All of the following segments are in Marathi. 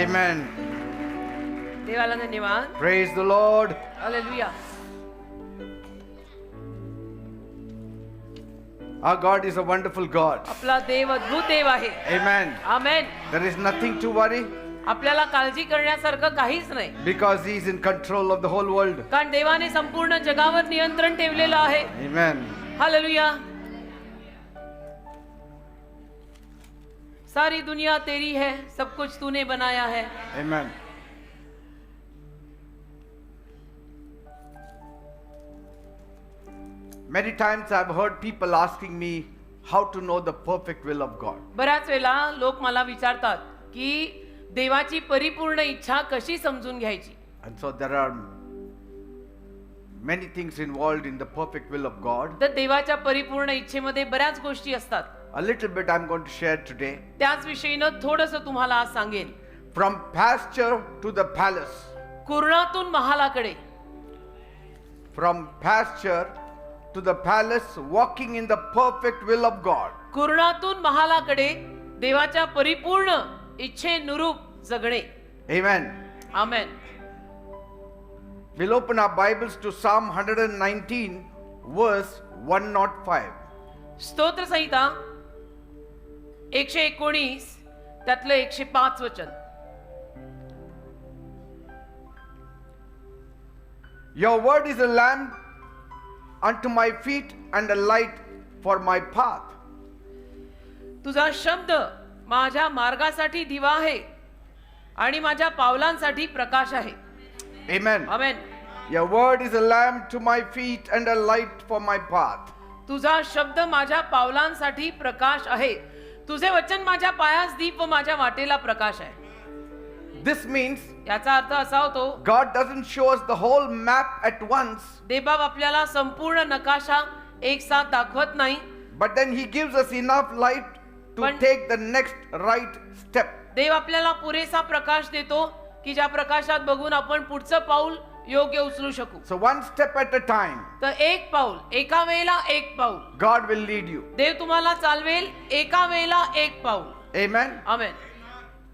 Amen. देवाला धन्यवाद. Praise the Lord. Hallelujah. Our God is a wonderful God. आपला देव अद्भुत देव आहे. Amen. Amen. There is nothing to worry आपल्याला काळजी करण्यासारखं काहीच नाही. because He is in control of the whole world. कारण देवाने संपूर्ण जगावर नियंत्रण ठेवलेलं आहे. Amen. हालेलुया. सारी दुनिया तेरी है, सब कुछ तूने बनाया है. Amen. Many times I've heard people asking me how to know the perfect will of God. बऱ्याच वेळा लोक मला विचारतात की देवाची परिपूर्ण इच्छा कशी समजून घ्यायची. And so there are many things involved in the perfect will of God. तर देवाच्या परिपूर्ण इच्छेमध्ये बऱ्याच गोष्टी असतात. A little bit I'm going to share today. त्याच विषयीनं थोडंसं तुम्हाला आज सांगेन. From pasture to the palace. कुरणातून महालाकडे. From pasture to the palace, walking in the perfect will of God. कुरणातून महालाकडे देवाच्या परिपूर्ण इच्छेनुरूप जगणे. Amen. Amen. We'll open our Bibles to Psalm 119 verse 105. स्तोत्र संहिता 119 त्यातलं 105 वचन. Your word is a lamp unto my feet and a light for my path. तुझा शब्द माझ्या मार्गासाठी दिवा आहे आणि माझ्या पावलांसाठी प्रकाश आहे. Amen. Amen. Your word is a lamp to my feet and a light for my path. तुझा शब्द माझ्या पावलांसाठी प्रकाश आहे. तुझे वचन माझ्या पायास दीप व माझ्या वाटेला प्रकाश आहे. This means याचा अर्थ असा होतो God doesn't show us the whole map at once, देवबाप आपल्याला संपूर्ण नकाशा एक साथ दाखवत नाही. but then He gives us enough light to पण- take the next right step. देव आपल्याला पुरेसा प्रकाश देतो की ज्या प्रकाशात बघून आपण पुढचं पाऊल योग्य उचलू शकू. So one step at a time, तर एक पाऊल, एका वेळेला एक पाऊल God will lead you. देव तुम्हाला चालवेल. एका वेळेला एक पाऊल. Amen. Amen.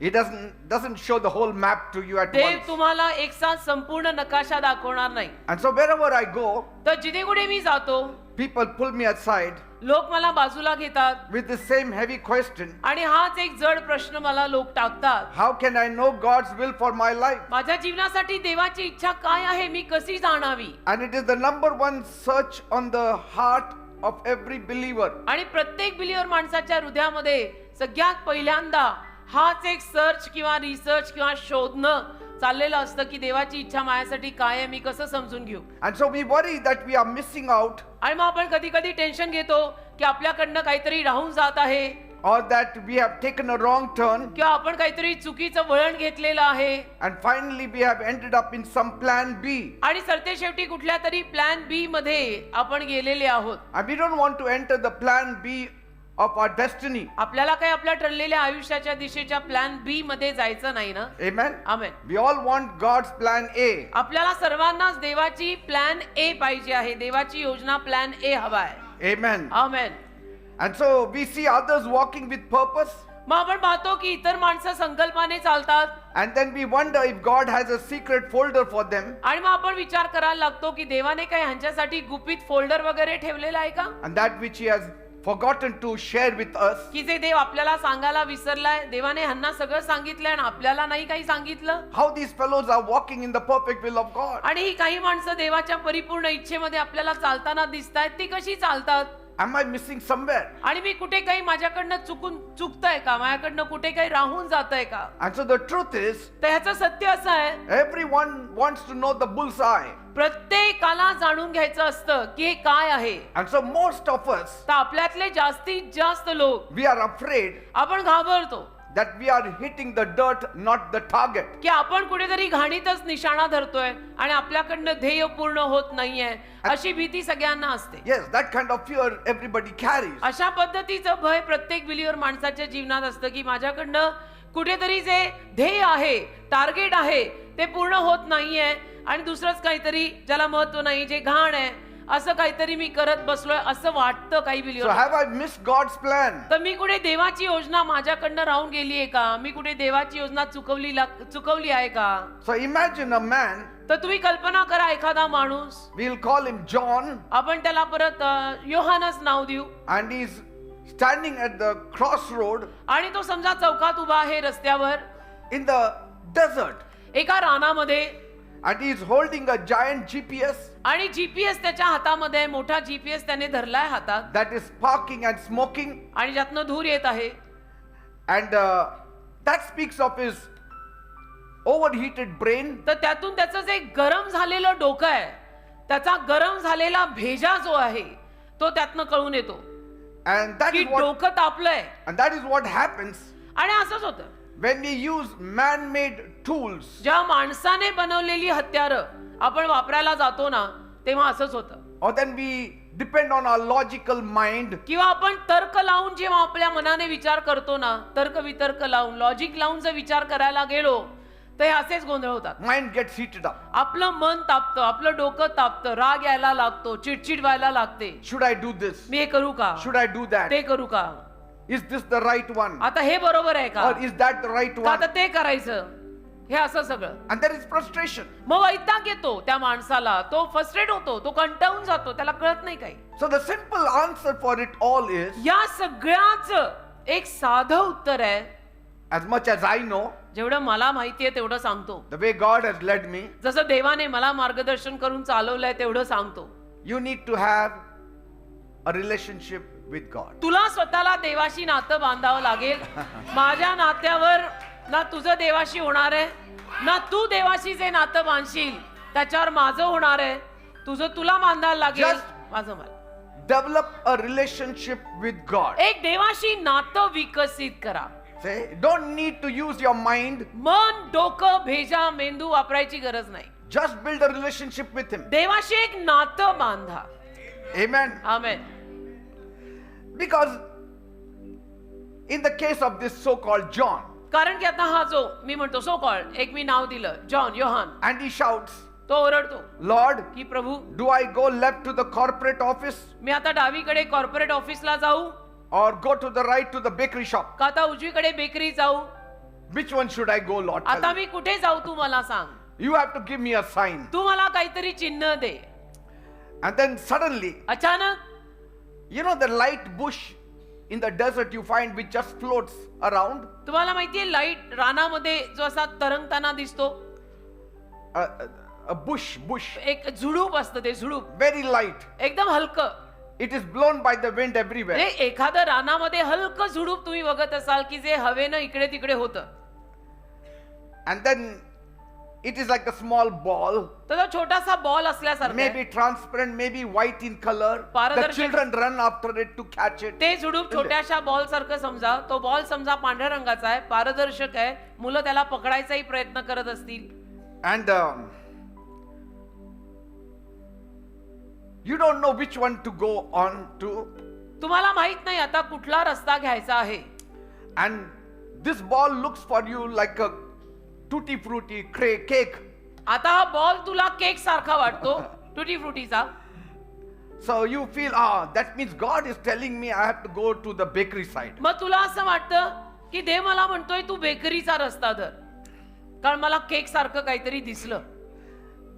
He doesn't show the whole map to you at Dev once. तुम्हाला एक साथ संपूर्ण नकाशा दाखवणार नाही. And so wherever I go, तर जिथे कुठे मी जातो people pull me aside लोक मला बाजूला घेतात with the same heavy question. आणि हाच एक जड प्रश्न मला लोक टाकतात. How can I know God's will for my life? माझ्या जीवनासाठी देवाची इच्छा काय आहे मी कशी जाणावी. And it is the number one search on the heart of every believer. आणि प्रत्येक बिलीवर माणसाच्या हृदयामध्ये सगळ्यात पहिल्यांदा हाच एक सर्च किंवा रिसर्च किंवा शोधणं चाललेलं असतं की देवाची इच्छा माझ्यासाठी काय आहे मी कसं समजून घेऊ. And so we worry that we are missing out, आणि मग आपण कधी कधी टेन्शन घेतो की आपल्याकडनं काहीतरी राहून जात आहे or that we have taken a wrong turn, किंवा आपण काहीतरी चुकीचं वळण घेतलेलं आहे and finally we have ended up in some plan B. आणि सरतेशेवटी कुठल्या तरी प्लॅन बी मध्ये आपण गेलेले आहोत. And we don't want to enter the plan B of our destiny. आपल्याला काही आपल्या ठरलेल्या आयुष्याच्या दिशेच्या प्लॅन बी मध्ये जायचं नाही ना. Amen. Amen. We all want God's plan A. आपल्याला सर्वांनाच देवाची प्लॅन ए पाहिजे आहे. देवाची योजना प्लॅन ए हवा आहे. Amen. Amen. And so we see others walking with purpose, मग आपण पाहतो की इतर माणसं संकल्पाने चालतात and then we wonder if God has a secret folder for them, आणि मग आपण विचार करायला लागतो की देवाने काही ह्यांच्यासाठी गुपित फोल्डर वगैरे ठेवलेला आहे का and that which He has forgotten to share with us. की जे देव आपल्याला सांगायला विसरलाय. देवाने ह्यांना सगळं सांगितलंय आणि आपल्याला नाही काही सांगितलं. How these fellows are walking in the perfect will of God. आणि ही काही माणसं देवाच्या परिपूर्ण इच्छेमध्ये आपल्याला चालताना दिसतायत. ती कशी चालतात. Am I missing somewhere? आणि मी कुठे काही माझ्याकडनं चुकतंय का. माझ्याकडनं कुठे काही राहून जातंय का. And so the truth is, तर ह्याचं सत्य असं आहे everyone wants to know the bull's eye. प्रत्येकाला जाणून घ्यायचं असतं की हे काय आहे. And so most of us, तर आपल्यातले जास्तीत जास्त लोक we are afraid आपण घाबरतो that we are hitting the dirt, not the target. की आपण कुठेतरी घाणीतच निशाणा धरतोय आणि आपल्याकडनं ध्येय पूर्ण होत नाहीये अशी भीती सगळ्यांना असते. Yes, that kind of fear everybody carries. अशा पद्धतीचं भय प्रत्येक बिलीवर माणसाच्या जीवनात असतं की माझ्याकडनं कुठेतरी जे ध्येय आहे टार्गेट आहे ते पूर्ण होत नाहीये आणि दुसरंच काहीतरी ज्याला महत्व नाही जे घाण आहे असं काहीतरी मी करत बसलोय असं वाटतं काही So believer. have I missed God's plan? तर मी कुठे देवाची योजना माझ्याकडनं राहून गेली आहे का? मी कुठे देवाची योजना चुकवली आहे का? So imagine a man, तर तुम्ही कल्पना करा एखादा माणूस, we'll call him John, आपण त्याला परत योहानच नाव देऊ, and he's standing at the crossroad आणि तो समजा चौकात उभा आहे रस्त्यावर in the desert, एका रानामध्ये, and he's holding a giant GPS आणि जीपीएस त्याच्या हातामध्ये, मोठा जीपीएस त्याने धरलाय हातात, that is sparking and smoking, आणि ज्यातनं धूर येत आहे. and that speaks of his overheated brain. तर त्यातून त्याचं जे गरम झालेलं डोकं आहे, त्याचा गरम झालेला भेजा जो आहे तो त्यातनं कळून येतो And that की is what डोकं तापलंय. happens आणि असंच होतं when we use man-made tools. जेव्हा माणसाने बनवलेली हत्यारं आपण वापरायला जातो ना, तेव्हा असंच होतं. Or then we depend on our logical mind. किंवा आपण तर्क लावून जेव्हा आपल्या मनाने विचार करतो ना, तर्क वितर्क लावून, लॉजिक लावून जर विचार करायला गेलो तर हे असेच गोंधळ होतात. Mind gets heated up. आपलं मन तापतं, आपलं डोकं तापतं, राग यायला लागतो, चिडचिड व्हायला लागते. Should I do this? मी हे करू का? Should I do that? ते करू का? Is this the right one? आता हे बरोबर आहे का? Or is that the right का आता one? ते करायचं? हे असं सगळं. And there is frustration. मग वैताग येतो त्या माणसाला, तो फ्रस्ट्रेट होतो, तो कंटाळून जातो, त्याला कळत नाही काही. So the simple answer for it all is, या सगळ्याच एक साधं उत्तर आहे, as much as I know, जेवढं मला माहितीये तेवढं सांगतो. the way God has led me, जसं देवाने मला मार्गदर्शन करून चालवलंय तेवढं सांगतो. you need to have a relationship with God. तुला स्वतःला देवाशी नातं बांधावं लागेल. माझ्या नात्यावर ना तुझं देवाशी होणार आहे, ना तू देवाशी जे नातं बांधशील त्याच्यावर माझं होणार आहे. तुझं तुला बांधायला लागेल, Just- माझं मला. Develop a relationship with God. एक देवाशी नातं विकसित करा. Say, don't need to use your mind. मन, डोकं, भेजा, मेंदू वापरायची गरज नाही. Just build a relationship with Him. देवाशी एक नातं बांधा. Amen. Amen. Because in the case of this so-called John, कारण की आता हा जो मी म्हणतो सो कॉल्ड, एक मी नाव दिलं John, Yohan, and he shouts, तो ओरडतो Lord, की प्रभू, do I go left to the corporate office मी आता डावीकडे कॉर्पोरेट ऑफिसला जाऊ or go to the right to the bakery shop? का आता उजवीकडे बेकरी जाऊ? Which one should I go, Lord? आता Tell me. मी कुठे जाऊ तू मला सांग. You have to give me a sign. तू मला काहीतरी चिन्ह दे. And then suddenly, अचानक you know the light bush in the desert you find which just floats around? तुम्हाला माहितीये लाईट रानामध्ये जो असा तरंगताना दिसतो, A bush, एक झुडूप असतं, ते झुडूप very light. एकदम हलकं. It is blown by the wind everywhere. म्हणजे एखादं रानामध्ये हलकं झुडूप तुम्ही बघत असाल की जे हवेनं इकडे तिकडे होतं. And then it is like a small ball, तर तो छोटासा बॉल असल्यासारखा maybe आहे. transparent, maybe white in color. The पारदर्शक. children run after it to catch it. ते झुडूप छोट्याशा बॉल सारखं समजा, तो बॉल समजा पांढऱ्या रंगाचा आहे, पारदर्शक आहे, मुलं त्याला पकडायचाही प्रयत्न करत असतील. And you don't know which one to go on to. तुम्हाला माहित नाही आता कुठला रस्ता घ्यायचा आहे. And this ball looks for you like a tutti frutti cake. आता हा बॉल तुला केक सारखा वाटतो, टुटी फ्रुटीचा. So you feel, that means God is telling me I have to go to the bakery side. मग तुला असं वाटतं की देव मला म्हणतोय तू बेकरीचा रस्ता धर, कारण मला केक सारखं काहीतरी दिसलं.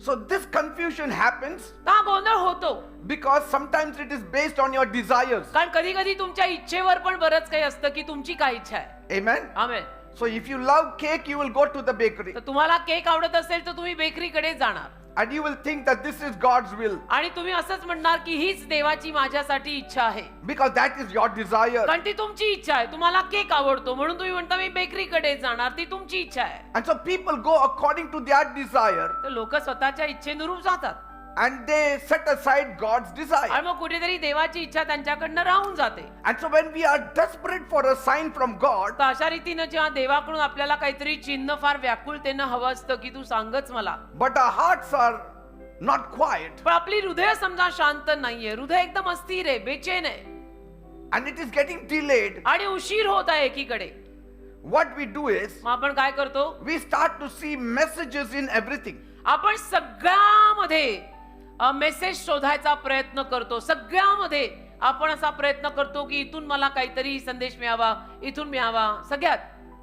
So this confusion happens हा गोंधळ होतो, because sometimes it is based on your desires. कारण कधी कधी तुमच्या इच्छेवर पण बरंच काही असतं की तुमची काय इच्छा आहे. Amen. Amen. So if you love cake, you will go to the bakery. तर तुम्हाला केक आवडत असेल तर तुम्ही बेकरीकडे जाणार, And you will think that this is God's will. आणि तुम्ही असंच म्हणणार की हीच देवाची माझ्यासाठी इच्छा आहे, Because that is your desire. कारण ती तुमची इच्छा आहे. तुम्हाला केक आवडतो म्हणून तुम्ही म्हणता मी बेकरीकडे जाणार, ती तुमची इच्छा आहे. And so people go according to their desire तर लोक स्वतःच्या इच्छेनुरूप जातात and they set aside God's desire. आणि मग कुठेतरी देवाची इच्छा त्यांच्याकडनं राहून जाते. And so when we are desperate for a sign from God, तर अशा रीतीनं जेव्हा देवाकडून आपल्याला काहीतरी चिन्ह फार व्याकुळतेनं हवं असतं की तू सांगच मला, but our hearts are not quiet पण आपली हृदय समजा शांत नाहीये, हृदय एकदम अस्थिर आहे, बेचैन आहे, and it is getting delayed, आणि उशीर होत आहे एकीकडे, what we do is मग आपण काय करतो? we start to see messages in everything. आपण सगळ्यामध्ये मेसेज शोधायचा प्रयत्न करतो. सगळ्यामध्ये आपण असा प्रयत्न करतो की इथून मला काहीतरी संदेश मिळावा, इथून मिळावा, सगळ्यात.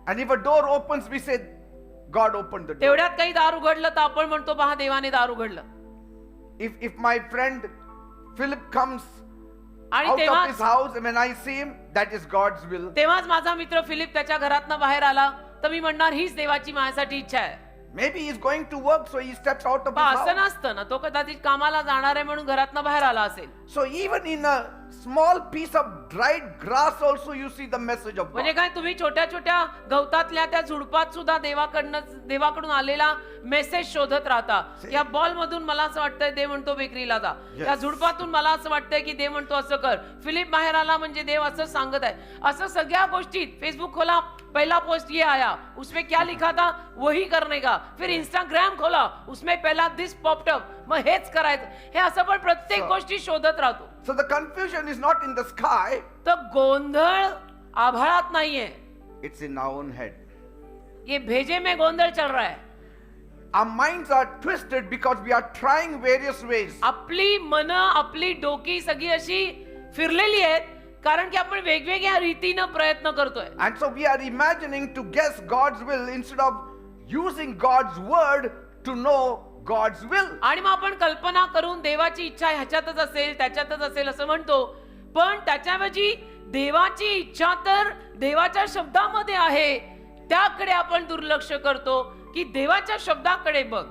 And if a door opens, we say, God opened the door. तेवढ्यात काही दार उघडलं तर आपण म्हणतो पहा देवाने दार उघडलं. If my friend Philip comes आणि out of तेव्हाच his house, and when I see him, that is God's will. तेव्हाच माझा मित्र फिलिप त्याच्या घरातनं बाहेर आला तर मी म्हणणार हीच देवाची माझ्यासाठी इच्छा आहे. Maybe he's going to work, so he steps out of पण his असं house. नसतं ना, तो कदाचित कामाला जाणार आहे म्हणून घरातनं बाहेर आला असेल. So even in a small piece of dried grass also you see the message of म्हणजे God. काय, तुम्ही छोट्या छोट्या गवतातल्या त्या झुडपात सुद्धा देवाकडून आलेला मेसेज शोधत राहता. या बॉल मधून मला असं वाटतंय देव म्हणतो बेकरीला जा, या झुडपातून मला असं वाटतंय की देव म्हणतो असं कर, फिलिप बाहेर आला म्हणजे देव असं सांगत आहे. असं सगळ्या गोष्टीत फेसबुक खोला, पहला पोस्ट ये आया, उसमें क्या लिखा था वही करने का. फिर इंस्टाग्राम खोला, उसमें पहला दिस पॉप्ड अप, मग हेच करायचं. हे असं पण प्रत्येक गोष्टी शोधत राहतो. So the confusion is not in the sky, तर गोंधळ आभाळात नाहीये, it's in our own head. ये भेजे में गोंधळ चल रहा है. Our minds are twisted because we are trying various ways. आपली मन, आपली डोकी सगळी अशी फिरलेली आहेत कारण की आपण वेगवेगळ्या रीतीनं प्रयत्न करतोय. And so we are imagining to guess God's will instead of using God's word to know God's will. आणि मग आपण कल्पना करून देवाची इच्छा ह्याच्यातच असेल, त्याच्यातच असेल असं म्हणतो. पण त्याच्याऐवजी देवाची इच्छा तर देवाच्या शब्दामध्ये आहे, त्याकडे आपण दुर्लक्ष करतो की देवाच्या शब्दाकडे बघ.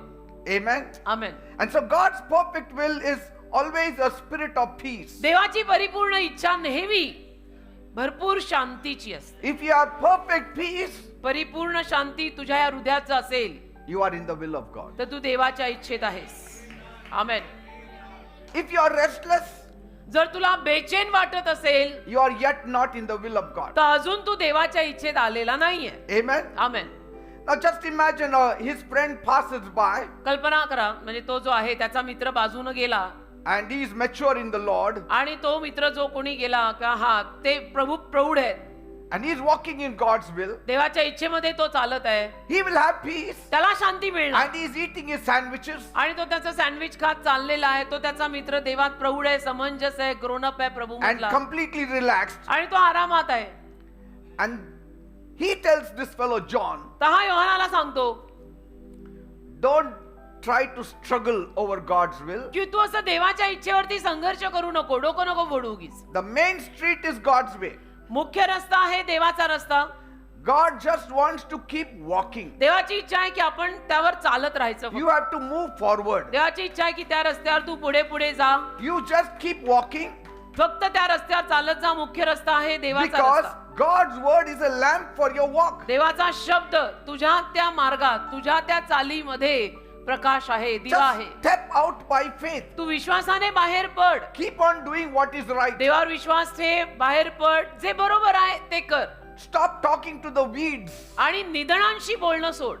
Amen. Amen. And so God's perfect will is always a spirit of peace. देवाची परिपूर्ण इच्छा नेहमी भरपूर शांतीची असते. If you have perfect peace, परिपूर्ण शांती तुझ्या या हृदयाचं असेल you are in the will of God. तर तू देवाच्या इच्छेत आहेस. आमेन. If you are restless, जर तुला बेचैन वाटत असेल you are yet not in the will of God. तर अजून तू देवाच्या इच्छेत आलेला नाहीये. Amen. Amen. Now just imagine his friend passes by कल्पना करा, म्हणजे तो जो आहे त्याचा मित्र बाजूनं गेला and he is mature in the Lord आणि तो मित्र जो कोणी गेला का हा ते प्रौढ आहेत, and he is walking in God's will. देवाच्या इच्छेमध्ये तो चालत आहे, He will have peace त्याला शांती मिळणार. and he is eating his sandwiches आणि तो त्याचं सँडविच खात चाललेला आहे. तो त्याचा मित्र देवात प्रौढ आहे, समंजस आहे, ग्रोन अप आहे, प्रभू and म्हटला, completely relaxed. आणि तो आरामात आहे. And he tells this fellow John, तर हा योहानाला सांगतो don't try to struggle over God's will. की तू असं देवाच्या इच्छेवरती संघर्ष करू नको, डोकं नको फोडू उगीच. The main street is God's way. मुख्य रस्ता आहे देवाचा रस्ता. God just wants to keep walking. देवाची इच्छा आहे की आपण त्यावर चालत राहायचं. You have to move forward. देवाची इच्छा आहे की त्या रस्त्यावर तू पुढे पुढे जा, You just keep walking फक्त त्या रस्त्यावर चालत जा. मुख्य रस्ता आहे देवाचा because रस्ता. God's word is a lamp for your walk. देवाचा शब्द तुझ्या त्या मार्गात, तुझ्या त्या चालीमध्ये प्रकाश आहे, दिवा आहे. Just step out by faith. तू विश्वासाने बाहेर पड, Keep on doing what is right. देवावर विश्वास ठेव, बाहेर पड, जे बरोबर आहे ते कर. Stop talking to the weeds. आणि निधनांशी बोलणं सोड.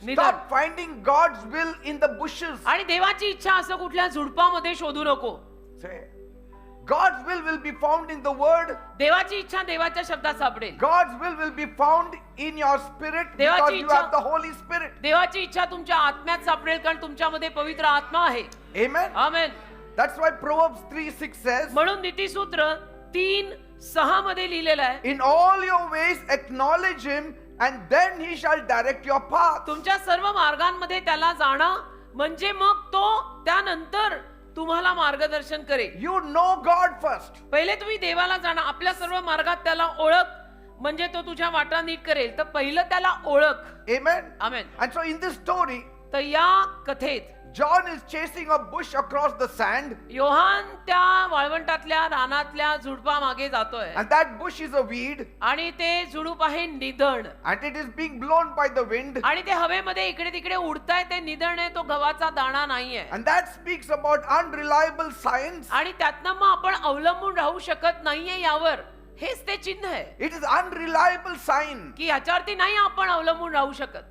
निधन Stop finding God's will in the bushes. आणि देवाची इच्छा असं कुठल्या झुडपामध्ये शोधू नको. Say, God's will be found in the word. देवाची इच्छा देवाच्या शब्दात सापडेल. God's will be found in your spirit because देवाची you इच्छा- have the Holy Spirit. देवाची इच्छा तुमच्या आत्म्यात सापडेल कारण तुमच्यामध्ये पवित्र आत्मा आहे. Amen. Amen. That's why Proverbs 3:6 says, म्हणून नीतिसूत्र 3:6 मध्ये लिहिलेलं आहे, in all your ways acknowledge him and then he shall direct your path. तुमच्या सर्व मार्गांमध्ये त्याला जाणा म्हणजे मग तो त्यानंतर तुम्हाला मार्गदर्शन करेल. You know God first. पहिले तुम्ही देवाला जाणा, आपल्या सर्व मार्गात त्याला ओळख म्हणजे तो तुझ्या वाटा नीट करेल. तर पहिलं त्याला ओळख. Amen. Amen. And so in this story, तर या कथेत John is chasing a bush across the sand, Yohan त्या वाळवंटातल्या रानातल्या झुडपा मागे जातोय and that bush is a weed, आणि ते झुडूप आहे निधन and it is being blown by the wind. आणि ते हवेमध्ये इकडे तिकडे उडताय. ते निधन आहे, तो गव्हाचा दाणा नाहीये. And that speaks about unreliable science. आणि त्यातनं मग आपण अवलंबून राहू शकत नाहीये यावर. हेच ते चिन्ह आहे It is unreliable sign, की ह्याच्यावरती नाही आपण अवलंबून राहू शकत,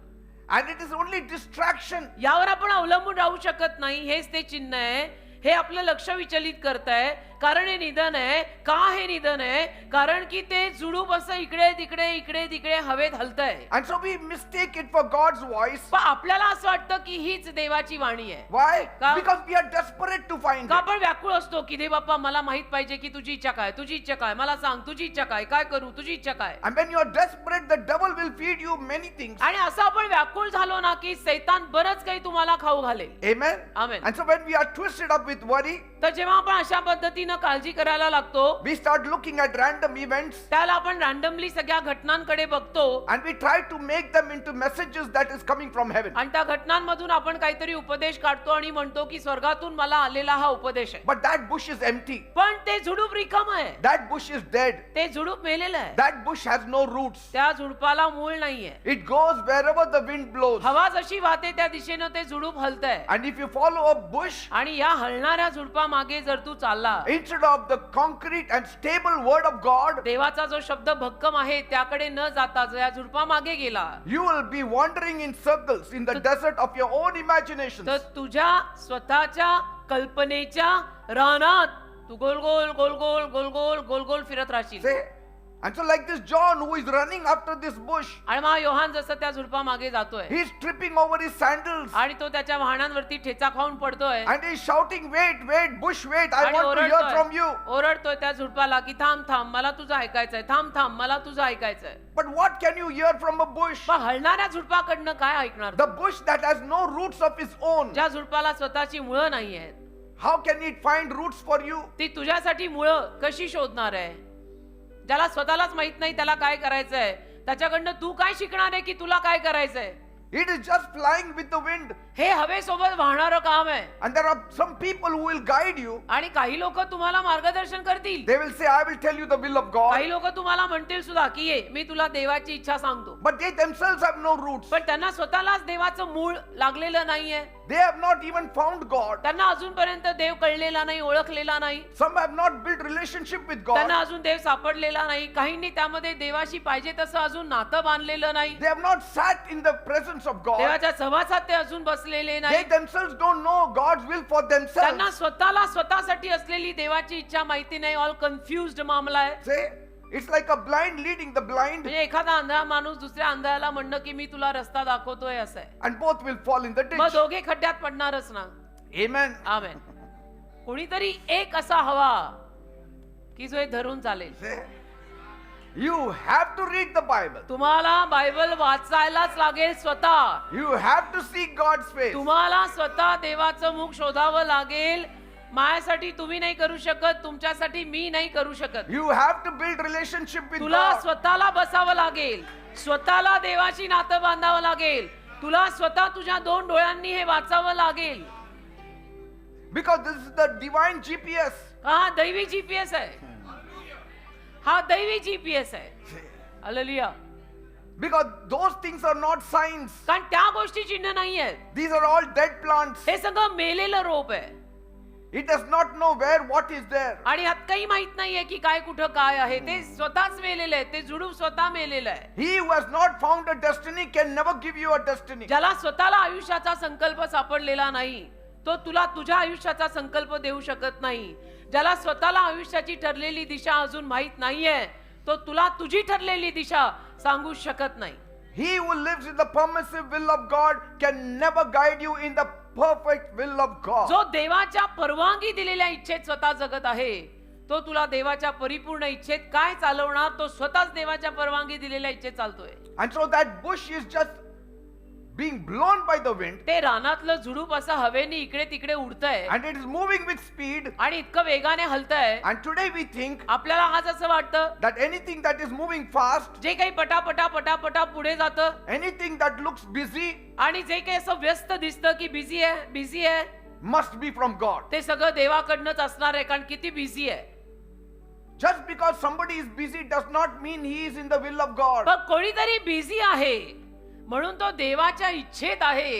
and it is only distraction. यावर आपण अवलंबून राहू शकत नाही. हेच ते चिन्ह आहे. हे आपलं लक्ष विचलित करत आहे कारण हे निधन आहे. का हे निधन आहे? कारण की ते झुडूप असं इकडे तिकडे हवेत हलतंय. And so we mistake it for God's voice. पण आपल्याला असं वाटतं की हीच देवाची वाणी आहे. Why? का? Because we are desperate to find का it. आपण व्याकुळ असतो की देव बाप्पा मला माहित पाहिजे की तुझी इच्छा काय, तुझी इच्छा काय, मला सांग तुझी इच्छा काय, काय करू, तुझी इच्छा काय. And when you are desperate, the devil will feed you many things. आणि असं आपण व्याकुळ झालो ना की सैतान बरंच काही तुम्हाला खाऊ घालेल. Amen? Amen. And so when we are twisted up with worry, तर जेव्हा आपण अशा पद्धतीनं काळजी करायला लागतो, we start looking at random events त्याला आपण रँडमली सगळ्या घटनांकडे बघतो and we try to make them into messages that is coming from heaven. आणि त्या घटनांमधून आपण काहीतरी उपदेश काढतो आणि म्हणतो की स्वर्गातून मला आलेला हा उपदेश आहे. But that bush is empty. पण ते झुडूप रिकाम आहे. That bush is dead. ते झुडूप मेलेलं आहे. That bush has no roots. त्या झुडपाला मूळ नाहीये. It goes wherever the wind blows. हवा जशी वाहते त्या दिशेनं ते झुडूप हलतंय. And if you follow a bush, आणि या हलणाऱ्या झुडपा मागे जर तू चालला, instead of the concrete and stable word of God, देवाचा जो शब्द भक्कम आहे त्याकडे न जाता जर या झुडपा मागे गेला, you will be wandering in circles in the desert of your own imaginations. तर तुझ्या स्वतःच्या कल्पनेच्या रानात तू गोल गोल गोल गोल गोल गोल गोल गोल फिरत राहशील. Say, and so like this John who is running after this bush, आणि मग योहान जसं त्या झुडपा मागे जातोय he is tripping over his sandals आणि तो त्याच्या वाहनांवरती ठेचा खाऊन पडतोय and he is shouting, wait, wait, bush, wait, I आणि want to hear from you. ओरडतोय त्या झुडपाला की थांब थांब मला तुझं ऐकायचंय, थांब थांब मला तुझं ऐकायचंय. But what can you hear from a bush? पण हलणाऱ्या झुडपाकडनं काय ऐकणार? The bush that has no roots of its own. ज्या झुडपाला स्वतःची मुळं नाहीयेत, How can it find roots for you? ती तुझ्यासाठी मुळं कशी शोधणार आहे? ज्याला स्वतःलाच माहित नाही त्याला काय करायचंय, त्याच्याकडनं तू काय शिकणार आहे की तुला काय करायचंय? It is just flying with the wind. हे हवेसोबत वाहणारं काम आहे. And there are some people who will guide you. आणि काही लोक तुम्हाला मार्गदर्शन करतील. They will say, I will tell you the will of God. काही लोक तुम्हाला म्हणतील सुद्धा की ये मी तुला देवाची इच्छा सांगतो. But they themselves have no roots. पण त्यांना स्वतःलाच देवाचं मूळ लागलेलं नाहीये. They have not even found God. त्यांना अजूनपर्यंत देव कळलेला नाही, ओळखलेला नाही. Some have not built relationship with God. त्यांना अजून देव सापडलेला नाही. काहींनी त्यामध्ये देवाशी पाहिजे तसं अजून नातं बांधलेलं नाही. They have not sat in the presence of God. देवाच्या सहवासात ते अजून बसलेले They नाही. themselves don't know God's will for त्यांना themselves. स्वतःला स्वतःसाठी असलेली देवाची इच्छा माहिती नाही. ऑल कन्फ्युज्ड मामला आहे. Say, it's like a blind leading the blind, म्हणजे एखादा आंधळा माणूस दुसऱ्या आंधळ्याला म्हणणं की मी तुला रस्ता दाखवतोय असं आहे. and both will fall in the मग ditch. दोघे खड्ड्यात पडणारच ना. Amen. आमेन. कोणीतरी एक असा हवा की जो हे धरून चालेल. Say, you have to read the Bible. तुम्हाला बायबल वाचायलाच लागेल स्वतः. You have to seek God's face. तुम्हाला स्वतः देवाचं मुख शोधावं लागेल. माझ्यासाठी तुम्ही नाही करू शकत, तुमच्यासाठी मी नाही करू शकत. You have to build relationship with तुला God. स्वतःला बसावं लागेल, स्वतःला देवाशी नातं बांधावं लागेल. तुला स्वतः तुझ्या दोन डोळ्यांनी हे वाचावं लागेल. Because this is the divine GPS. हा दैवी जीपीएस आहे. हा दैवी जीपीएस आहे. Hallelujah. Because those things are not signs. कारण त्या गोष्टी चिन्ह नाही आहेत. These are all dead plants. हे सगळं मेलेलं रोप आहे. It does not know where what is there. आणि यात काही माहित नाहीये की काय कुठं काय आहे. ते स्वतःच मेलेलं आहे. ते झुडूप स्वतः मेलेलं आहे. He who has not found a destiny can never give you a destiny. ज्याला स्वतःला आयुष्याचा संकल्प सापडलेला नाही, तो तुला तुझ्या आयुष्याचा संकल्प देऊ शकत नाही. ज्याला स्वतःला आयुष्याची ठरलेली दिशा अजून माहित नाहीये, तो तुला तुझी ठरलेली दिशा सांगू शकत नाही. He who lives in the permissive will of God can never guide you in the perfect will of God. जो देवाच्या परवानगी दिलेल्या इच्छेत स्वतः जगत आहे, तो तुला देवाच्या परिपूर्ण इच्छेत काय चालवणार, तो स्वतःच देवाच्या परवानगी दिलेल्या इच्छेत चालतोय. And so that bush is just being blown by the wind. ते रानातलं झुडूप असं हवेने इकडे तिकडे उडतंय And it is moving with speed. आणि इतकं वेगाने हलतंय. And today we think आपल्याला आज असं वाटतं that anything that is moving fast, जे काही पटापटा पटापटा पुढे जातं anything that looks busy, आणि जे काही असं व्यस्त दिसतं की बिझी आहे must be from God. ते सगळं देवाकडनंच असणार आहे. कारण किती बिझी आहे. Just because somebody is busy does not mean he is in the will of God. पण कोणीतरी बिझी आहे म्हणून तो देवाच्या इच्छेत आहे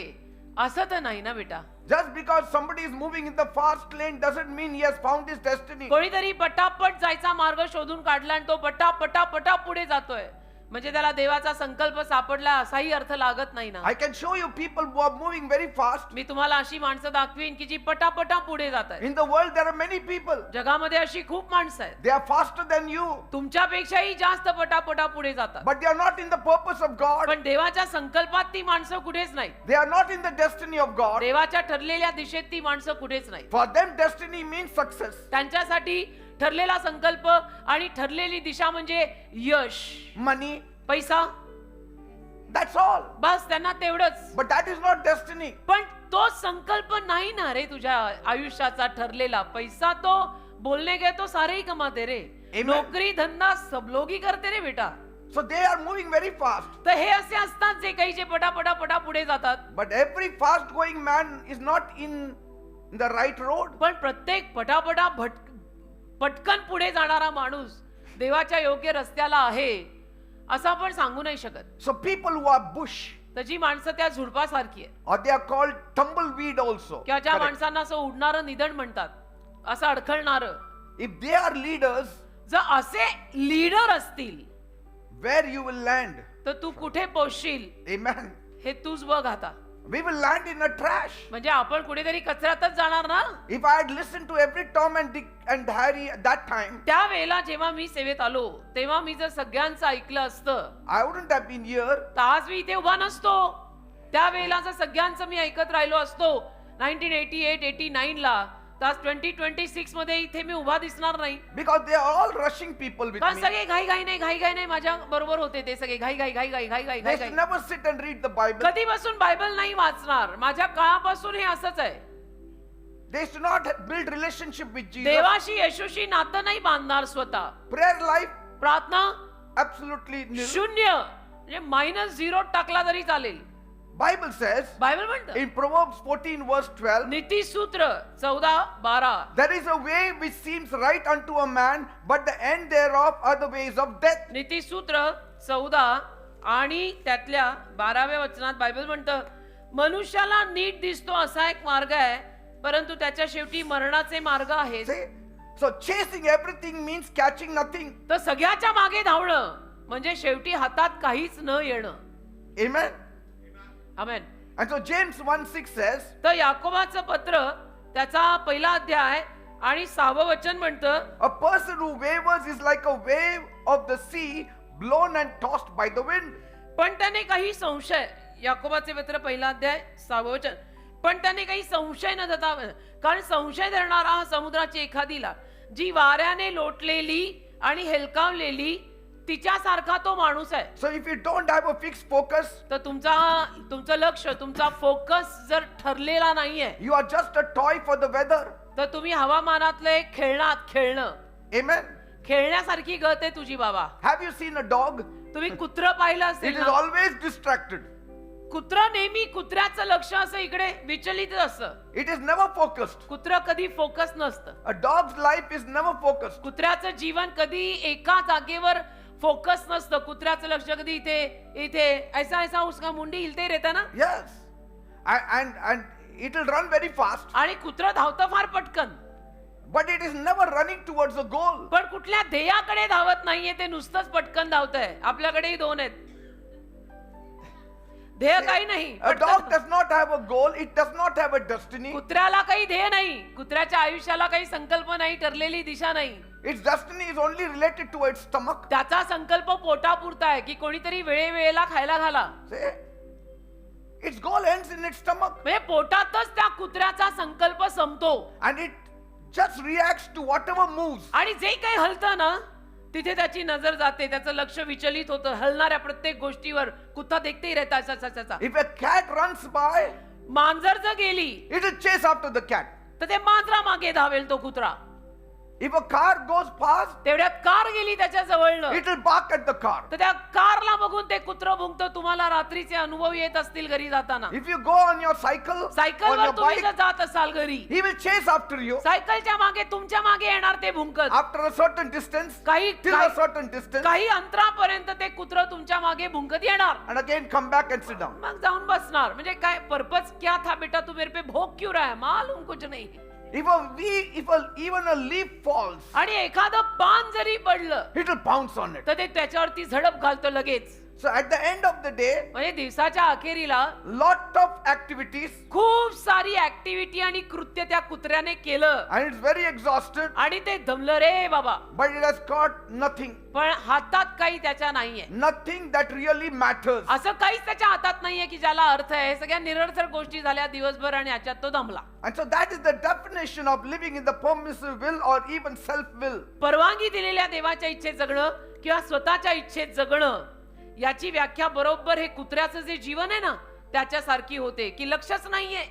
असं तर नाही ना बेटा. Just because somebody is moving in the fast lane doesn't mean he has found his destiny. कोणीतरी पटापट जायचा मार्ग शोधून काढला आणि तो पटापटा पुढे जातोय म्हणजे त्याला देवाचा संकल्प सापडला असाही अर्थ लागत नाही ना. I can show you people who are moving very fast. मी तुम्हाला अशी माणसं दाखवीन की जी पटापटा पुढे जात आहेत. In the world there are many people. जगामध्ये अशी खूप माणसं आहेत, They are faster than you, तुमच्यापेक्षाही जास्त पटापटा पुढे जातात. but they are not in the purpose of God. पण देवाच्या संकल्पात ती माणसं कुठेच नाहीत. They are not in the destiny of God. देवाच्या ठरलेल्या दिशेत ती माणसं कुठेच नाहीत. For them destiny means success. त्यांच्यासाठी ठरलेला संकल्प आणि ठरलेली दिशा म्हणजे यश, Money, पैसा, that's all. बस त्यांना तेवढंच. But that is not destiny. पण तो संकल्प नाही ना रे तुझ्या आयुष्याचा ठरलेला. पैसा तो बोलने गए तो सारे ही कमाते रे, Amen. नोकरी धंदा सब लोग ही करते रे बेटा. So they are moving very fast. तर हे असे असतात जे काही जे पटा पुढे जातात. But every fast going man is not in the right road. पण प्रत्येक पटापटा पटकन पुढे जाणारा माणूस देवाच्या योग्य रस्त्याला आहे असं आपण सांगू नाही शकत. So people who are bush, तर जी माणसं त्या झुडपासारखी आहे or they are called tumbleweed also. किंवा ज्या Correct. माणसांना असं उडणारं निधन म्हणतात, असं अडखळणारं, If they are leaders, जर असे लीडर असतील where you will land? तर तू कुठे पोहोचशील Amen. हे तूच बघ आता. We will land in a trash. म्हणजे आपण कुठेतरी कचऱ्यातच जाणार ना. If I had listened to every Tom and Dick and Harry at that time, त्यावेळेला जेव्हा मी सेवेत आलो तेव्हा मी जर सगळ्यांचं ऐकलं असतं I wouldn't have been here. तर आज मी इथे उभा नसतो. त्यावेळेला जर सगळ्यांचं मी ऐकत राहिलो असतो 1988-89 ला, तर आज 2026 मध्ये इथे मी उभा दिसणार नाही. Because they are all rushing people with कारण me. सगळे घाई नाही माझ्या बरोबर होते. ते सगळे They घाई. never sit and read the Bible. कधीपासून बायबल नाही वाचणार. माझ्या काळापासून हे असंच आहे. They used to not build relationship with Jesus. देवाशी येशूशी नातं नाही बांधणार स्वतः. Prayer life, प्रार्थना absolutely nil. शून्य, म्हणजे -0 टाकला तरी चालेल. Bible says बायबल म्हणतं in Proverbs 14 verse 12, नीतिसूत्र 14-12, there is a way which seems right unto a man, but the end thereof are the ways of death. नीतिसूत्र 14 आणि त्यातल्या 12व्या वचनात बायबल म्हणतं, मनुष्याला नीट दिसतो असा एक मार्ग आहे, परंतु त्याच्या शेवटी मरणाचे मार्ग आहेत. See? So chasing everything means catching nothing. तर सगळ्याच्या मागे धावणं म्हणजे शेवटी हातात काहीच न येणं. Amen. Amen. And so James 1:6 says, तर याकोबाचं पत्र त्याचा पहिला अध्याय आणि 6वं वचन म्हणतं, a person who wavers is like a wave of the sea blown and tossed by the wind. पण त्याने काही संशय, याकोबाचे पत्र पहिला अध्याय 6वं वचन, पण त्याने काही संशय न धरता, कारण संशय धरणारा हा समुद्राची एखादी लाट जी वाऱ्याने लोटलेली आणि हेलकावलेली तिच्यासारखा तो माणूस आहे. So if you don't have a fixed focus, तर तुमचं लक्ष, तुमचा फोकस जर ठरलेला नाहीये, you are just a toy for the weather. तर तुम्ही हवामानातलं एक खेळणं Amen. खेळण्यासारखी गत आहे तुझी बाबा. Have you seen a dog? तुम्ही कुत्र पाहिलं It असेल is ना? always distracted. कुत्र नेहमी कुत्र्याचं लक्ष असं इकडे विचलित असतं. It is never focused. कुत्र कधी फोकस नसतं. A dog's life is never focused. कुत्र्याचं जीवन कधी एका जागेवर फोकस नसतं. कुत्र्याचं लक्ष कधी इथे ऐसा उसका मुंडी हिलते रहता ना. Yes. And it will run very fast, आणि कुत्र धावतं फार पटकन, but it is never running towards a goal. पण कुठल्या ध्येयाकडे धावत नाहीये, ते नुसतंच पटकन धावतंय. आपल्याकडेही 2 आहेत. ध्येय काही नाही. A dog does not have a goal. It does not have a destiny. कुत्र्याला काही ध्येय नाही. कुत्र्याच्या आयुष्याला काही संकल्प नाही, ठरलेली दिशा नाही. Its destiny is only related to its stomach. त्याचा संकल्प पोटापुरता आहे की कोणीतरी वेळेवेळेला खायला घाला. See? Its goal ends in its stomach. म्हणजे पोटातच त्या कुत्र्याचा संकल्प संपतो. And it just reacts to whatever moves. आणि जे काही हलतं ना तिथे त्याची नजर जाते, त्याचं लक्ष विचलित होतं हलणाऱ्या प्रत्येक गोष्टीवर. कुत्ता देखते रहता सा. If a cat runs by, मांजर जर गेली it will chase after the cat. तर ते मांजरा मागे धावेल तो कुत्रा. If a car goes past, तेवढ्यात कार गेली त्याच्या जवळनं it will bark at the car. तर त्या कारला बघून ते कुत्र भुंकतं. तुम्हाला रात्रीचे अनुभव येत असतील घरी जाताना. If you go on your cycle, on सायकलवर your तुम्ही bike, जर जात असाल घरी, he will chase after you. सायकलच्या मागे तुमच्या मागे येणार ते भुंकत. After a certain distance, काही till a certain distance, काही अंतरापर्यंत ते कुत्र तुमच्या मागे भुंकत येणार. and again come back and sit down. मग जाऊन बसणार. म्हणजे काय पर्पज क्या था बेटा, तू मेरे पे भोग क्यों रहा है, मालूम कुछ नहीं. Even a leaf falls, आणि एखादं पान जरी पडलं it will pounce on it. तर ते त्याच्यावरती झडप घालतो लगेच. So at the end of the day, म्हणजे दिवसाच्या अखेरीला lot of activities, खूप सारी ऍक्टिव्हिटी आणि कृत्य त्या कुत्र्याने केलं and it's very exhausted, आणि ते दमलं रे बाबा, but it has got nothing. पण हातात काही त्याच्या नाहीये. Nothing that really matters. असं काहीच त्याच्या हातात नाहीये की ज्याला अर्थ आहे. सगळ्या निरर्थक गोष्टी झाल्या दिवसभर आणि याच्यात तो दमला. And so that is the definition of living in the permissive will or even self-will. परवानगी दिलेल्या देवाच्या इच्छेत जगणं किंवा स्वतःच्या इच्छेत जगणं याची व्याख्या बरोबर हे कुत्र्याचं जे जीवन आहे ना त्याच्यासारखी होते की लक्षच नाहीये.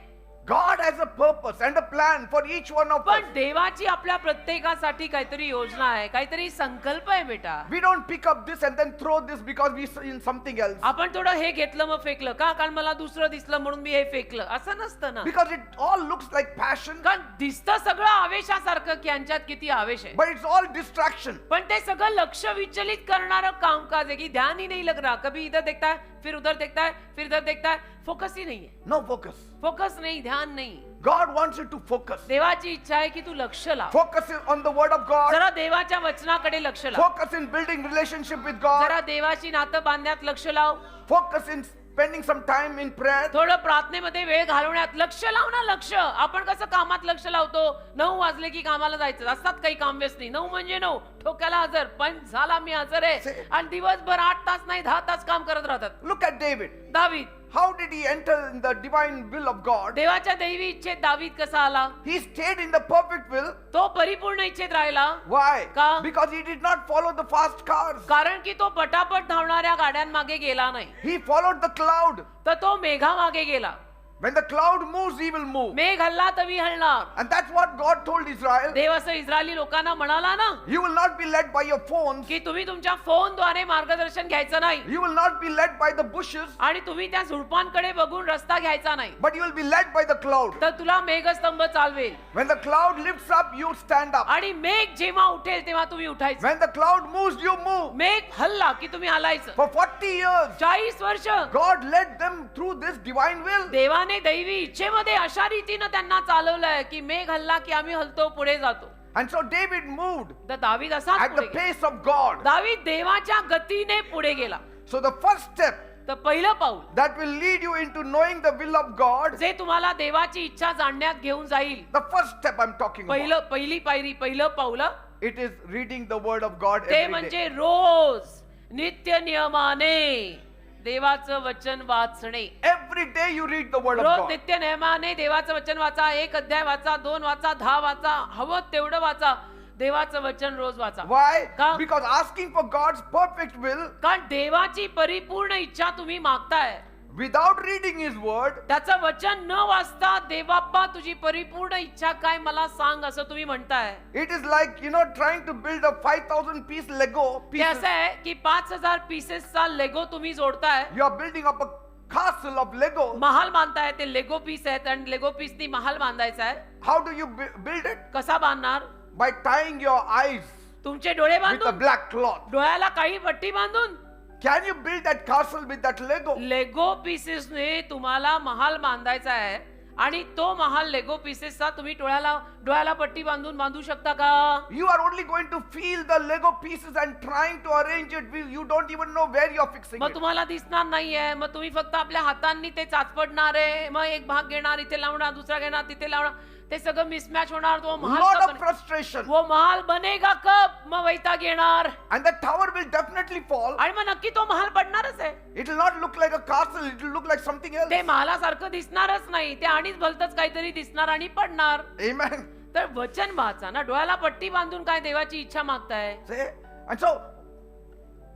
God has a purpose and a plan for each one of us. पण देवाची आपल्या प्रत्येकासाठी काहीतरी योजना आहे, काहीतरी संकल्प आहे बेटा. We don't pick up this and then throw this because we in something else. आपण थोडं हे घेतलं मग फेकलं का, कारण मला दुसरं दिसलं म्हणून मी हे फेकलं, असं नसतं ना. Because it all looks like passion, कारण दिसतं सगळं आवेशासारखं की यांच्यात किती आवेश आहे, but it's all distraction. पण ते सगळं लक्ष विचलित करणारं कामकाज आहे की ध्यान ही नहीं लग रहा, कभी इधर देखता है फिर उधर देखता है फिर इधर देखता है, फोकस ही नहीं है. No focus. फोकस नहीं, ध्यान नहीं. God wants you to focus. देवाची इच्छा आहे की तू लक्ष लाव. Focus on the word of God. जरा देवाच्या वचनाकडे लक्ष लाव. Focus in building relationship with God. जरा देवाशी नातं बांधण्यात लक्ष लाव. Focus in spending some time in prayer. थोडं प्रार्थनेमध्ये वेळ घालवण्यात लक्ष लाव ना. लक्ष, आपण कसं कामात लक्ष लावतो, 9 वाजले की कामाला जायचं, असतात काही काम व्यसनी. 9 म्हणजे 9, ठोक्याला हजर, पण झाला मी हजर आहे, आणि दिवसभर 8 तास नाही 10 तास काम करत राहतात. Look at David. दावीद, How did he enter in the divine will of God? देवाच्या दैवी इच्छेत दावीद कसा आला? He stayed in the perfect will. तो परिपूर्ण इच्छेत राहिला. Why? का? Because he did not follow the fast cars. कारण की तो पटापट धावणाऱ्या गाड्यांमागे गेला नाही, He followed the cloud. तर तो मेघामागे गेला. When the cloud moves, he will move. मेघ हल्ला तर मी हलणार. And that's what God told Israel. देव असं इस्रायली लोकांना म्हणाला ना You will not be led by your phones. की तुम्ही तुमच्या फोनद्वारे मार्गदर्शन घ्यायचं नाही, You will not be led by the bushes. आणि तुम्ही त्या झुडपांकडे बघून रस्ता घ्यायचा नाही, But you will be led by the cloud. तर तुला मेघस्तंभ चालवेल. When the cloud lifts up, you stand up. आणि मेघ जेव्हा उठेल तेव्हा तुम्ही उठायचं. When the cloud moves, you move. मेघ हल्ला की तुम्ही हलायचं. For 40 years, 40 वर्ष God led them through this divine will. देवाने दैवी इच्छेमध्ये अशा रीतीनं त्यांना चालवलंय की मेघ हल्ला की आम्ही हलतो, पुढे जातो. And so David moved तर दावीद असाच at the पुढे गेला. pace of God. दावीद देवाच्या गतीने पुढे गेला. So the first step तर पहिलं पाऊल that will lead you into knowing the will of God, जे तुम्हाला देवाची इच्छा जाणण्यात घेऊन जाईल, the first step I'm talking about, पहिली पायरी, पहिलं पाऊल it is reading the word of God ते every day. म्हणजे रोज नित्य नियमाने देवाचं वचन वाचणे. Every day you read the word of rose God. नित्य नियमाने देवाचं वचन वाचा. 1 अध्याय वाचा, 2 वाचा, 10 वाचा, हवं तेवढं वाचा. देवाचं वचन रोज वाचा. Why? का? Because asking for God's perfect will कारण देवाची परिपूर्ण इच्छा तुम्ही मागताय. without reading His word, त्याचं वचन न वाचता देवाप्पा तुझी परिपूर्ण इच्छा काय मला सांग असं तुम्ही म्हणताय. it is like, trying to build a 5,000 piece Lego ते pieces. असं आहे की 5000 पीसेसचा लेगो तुम्ही जोडताय. You are building up a castle of Lego. महाल बांधताय. ते लेगो पीस आहेत आणि लेगो पीसनी महाल बांधायचा आहे. How do you build it? कसा बांधणार? By tying your eyes तुमचे डोळे with a बांधून, black cloth. डोळ्याला काही पट्टी बांधून. Can you build that castle with that Lego? लेगो पीसेसने तुम्हाला महाल बांधायचा आहे, आणि तो महाल लेगो पीसेसचा तुम्ही डोळ्याला पट्टी बांधू शकता का? You are only going to feel the Lego pieces and trying to arrange it. You don't even know where you are fixing मग it. तुम्हाला दिसणार नाहीये. मग तुम्ही फक्त आपल्या हातांनी ते चाचपडणार आहे. मग एक भाग घेणार, इथे लावणार, दुसरा घेणार, तिथे लावणार. ते सगळं मिसमॅच होणार. तो महाल Lot कब of बने- frustration. वो महाल बनेगा कब? मग वैताग येणार, And the tower will definitely fall. आणि मग नक्की तो महाल पडणारच आहे. It will not look like a castle. It will look like something else. ते महालासारखं दिसणारच नाही. ते आणिच भलतच काहीतरी दिसणार आणि पडणार. Amen. तर वचन वाचा ना. डोळ्याला पट्टी बांधून काय देवाची इच्छा मागताय? See? And so,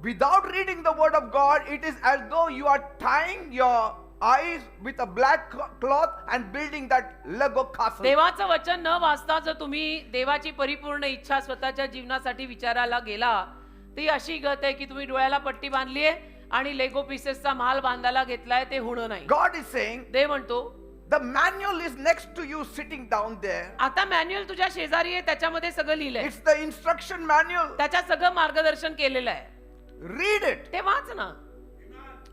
without reading the word of God, it is as though you are tying your eyes with a black cloth and building that Lego castle. देवाचं वचन न वाचता जर तुम्ही देवाची परिपूर्ण इच्छा स्वतःच्या जीवनासाठी विचारायला गेला, ती अशी गत आहे की तुम्ही डोळ्याला पट्टी बांधलीये आणि लेगो पीसेसचा महाल बांधायला घेतलाय. ते होणं नाही. God is saying, देव म्हणतो the manual is next to you sitting down there. आता मॅन्युअल तुझ्या शेजारी आहे, त्याच्यामध्ये सगळं लिहिलंय. It's the instruction manual. त्याच्यात सगळं मार्गदर्शन केलेलं आहे. Read it. ते वाच ना.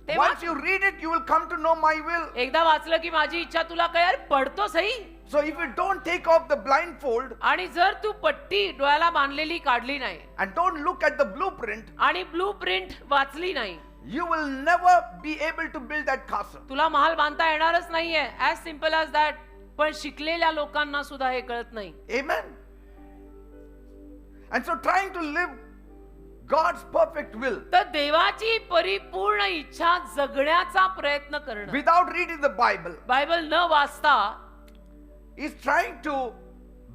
तेव्हा Once you read it, you will come to know my will. एकदा वाचलं की माझी इच्छा तुला कळेल, पडतो सही. So if you don't take off the blindfold आणि जर तू पट्टी डोळ्याला बांधलेली काढली नाही and don't look at the blueprint, आणि ब्लू प्रिंट वाचली नाही, you will never be able to build that castle. तुला महाल बांधता येणारच नाहीये. As simple as that. पण शिकलेल्या लोकांना सुद्धा हे कळत नाही. Amen. And so trying to live God's perfect will तर देवाची परिपूर्ण इच्छा जगण्याचा प्रयत्न करणं without reading the Bible Bible न वाचता is trying to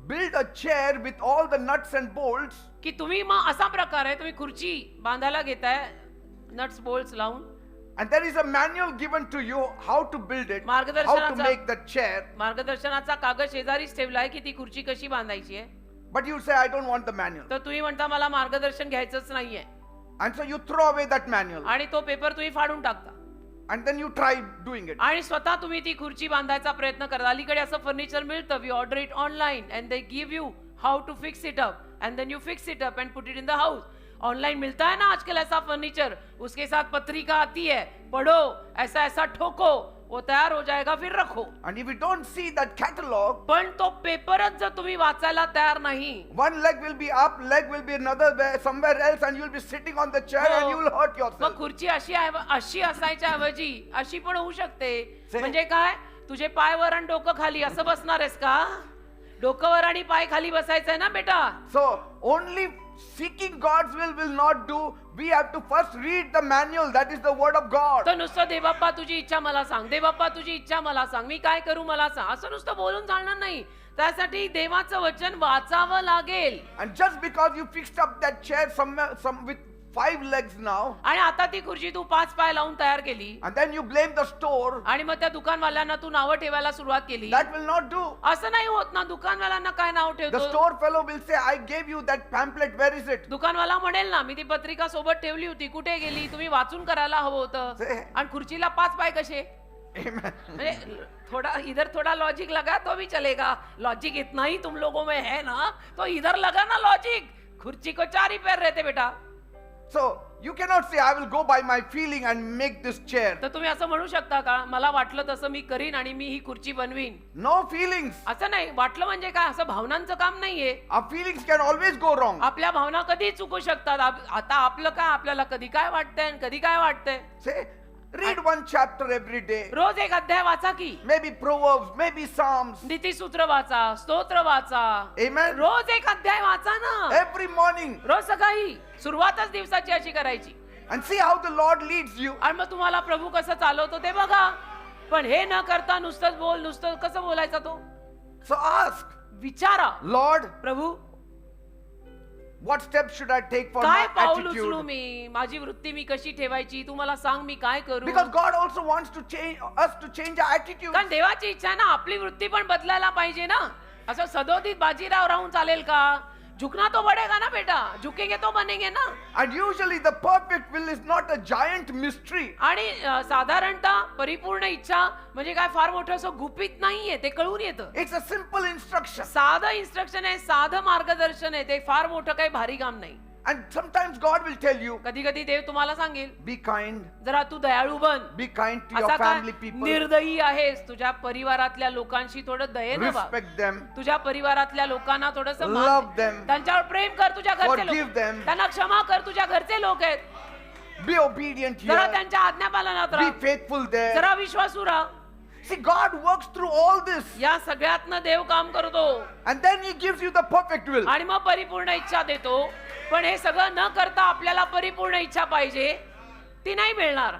build a chair with all the nuts and bolts की तुम्ही मग असा प्रकार आहे, तुम्ही खुर्ची बांधायला घेताय नट्स बोल्ट्स लावून, and there is a manual given to you how to build it, how to मार्गदर्शनाचा make that chair, मार्गदर्शनाचा कागद शेजारीच ठेवलाय की ती खुर्ची कशी बांधायची आहे. but you say I don't want the manual, तर तुम्ही म्हणता मला मार्गदर्शन घ्यायचंच नाहीये and so you throw away that manual आणि तो पेपर तुम्ही फाडून टाकता and then you try doing it. आणि स्वतः तुम्ही ती खुर्ची बांधायचा प्रयत्न करता. अलीकडे असं फर्निचर मिळतं, we order it online and they give you how to fix it up and then you fix it up and put it in the house. Online मिलता है ना आजकल ऐसा फर्नीचर, उसके साथ पत्रिका आती है, पढ़ो, ऐसा ऐसा ठोको, वो तयार हो जाएगा, फिर रखो. And if you don't see that catalog, पण तो पेपरच जर तुम्ही वाचायला तयार नाही, one leg will be up, leg will be another way, somewhere else, and you will be sitting on the chair and you will hurt मग yourself. खुर्ची अशी असायच्या ऐवजी अशी पण होऊ शकते. से- म्हणजे काय, तुझे पाय वर आणि डोकं खाली असं बसणार आहेस का? डोकं वर आणि पाय खाली बसायचंय ना बेटा. So only seeking God's will not do. We have to first read the manual, that is the word of God. तर नुसतं दे बाप्पा तुझी इच्छा मला सांग, दे बाप्पा तुझी इच्छा मला सांग, मी काय करू मला सांग, असं नुसतं बोलून चालणार नाही. त्यासाठी देवाचं वचन वाचावं लागेल. And just because you fixed up that chair some with 5 legs now, आणि आता ती खुर्ची तू 5 पाय लावून तयार केली and then you blame the store, आणि मग त्या दुकानवाल्यांना तू नावं ठेवायला सुरुवात केली, that will not do. असं नाही होत ना. दुकानवाल्यांना काय नाव The ठेवतो? store fellow will say, I gave you that pamphlet, where is it? दुकानवाला म्हणेल ना, मी ती पत्रिका सोबत ठेवली होती, कुठे गेली, तुम्ही वाचून करायला हवं होतं. से- आणि खुर्चीला 5 पाय कसे? Amen. म्हणजे थोड़ा लॉजिक लगा तो भी चलेगा. लॉजिक इतना ही तुम लोगों में है ना, तो इधर लगा ना लॉजिक. खुर्ची को 4 ही पैर रहते बेटा. So you cannot say, I will go by my feeling and make this chair. तर तुम्ही असं म्हणू शकता का, मला वाटलं तसं मी करीन आणि मी ही खुर्ची बनवीन? No feelings. असं नाही. वाटलं म्हणजे काय, असं भावनांचं काम नाहीये. Our feelings can always go wrong. आपल्या भावना कधी चुकू शकतात. आता आपलं काय, आपल्याला कधी काय वाटतंय आणि कधी काय वाटतंय. Say, read one chapter every day. रोज एक अध्याय वाचा की. Maybe Proverbs, maybe Psalms. नीतिसूत्र वाचा, स्तोत्र वाचा. Amen. रोज एक अध्याय वाचा ना. Every morning. रोज सकाळी सुरुवातच दिवसाची अशी करायची. And see how the Lord leads you. आणि मग तुम्हाला प्रभू कसं चालवतो ते बघा. पण हे न करता नुसतंच बोल, नुसतं कसं बोलायचा तो? So ask, विचारा, Lord, Prabhu what steps should I take for काय my पाऊल उचलू attitude? मी, माझी वृत्ती मी कशी ठेवायची, तू मला सांग मी काय करू. Because God also wants to change us to change our attitude. कारण देवाची इच्छा आहे ना, आपली वृत्ती पण बदलायला पाहिजे ना. असं सदोदित बाजीराव राहून चालेल का? झुकना तो बढेगा ना बेटा, झुकेंगे तो बनेंगे ना. And usually the perfect will is not a giant mystery. आणि साधारणतः परिपूर्ण इच्छा म्हणजे काय फार मोठं असं गुपित नाहीये, ते कळून येतं. It's a simple instruction. साधं इन्स्ट्रक्शन आहे, साधं मार्गदर्शन आहे, ते फार मोठं काही भारी काम नाही. And sometimes God will tell you, कधी कधी देव तुम्हाला सांगेल, be kind, जरा तू दयाळू बन. be kind to your असा काय family people, निर्दयी आहेस, तुझ्या परिवारातल्या लोकांशी थोडं दयेनं वाग. respect them, तुझ्या परिवारातल्या लोकांना थोडस love them, त्यांच्यावर प्रेम कर, तुझ्या घरचे forgive लोक, them, त्यांना क्षमा कर, तुझ्या घरचे लोक आहेत, be obedient जरा here, त्यांच्या आज्ञापालनात be राहा, faithful there. जरा विश्वासू राहा. See, God works through all this या सगळ्यातनं देव काम करतो and then He gives you the perfect will. आणि मग परिपूर्ण इच्छा देतो. पण हे सगळं न करता आपल्याला परिपूर्ण इच्छा पाहिजे, ती नाही मिळणार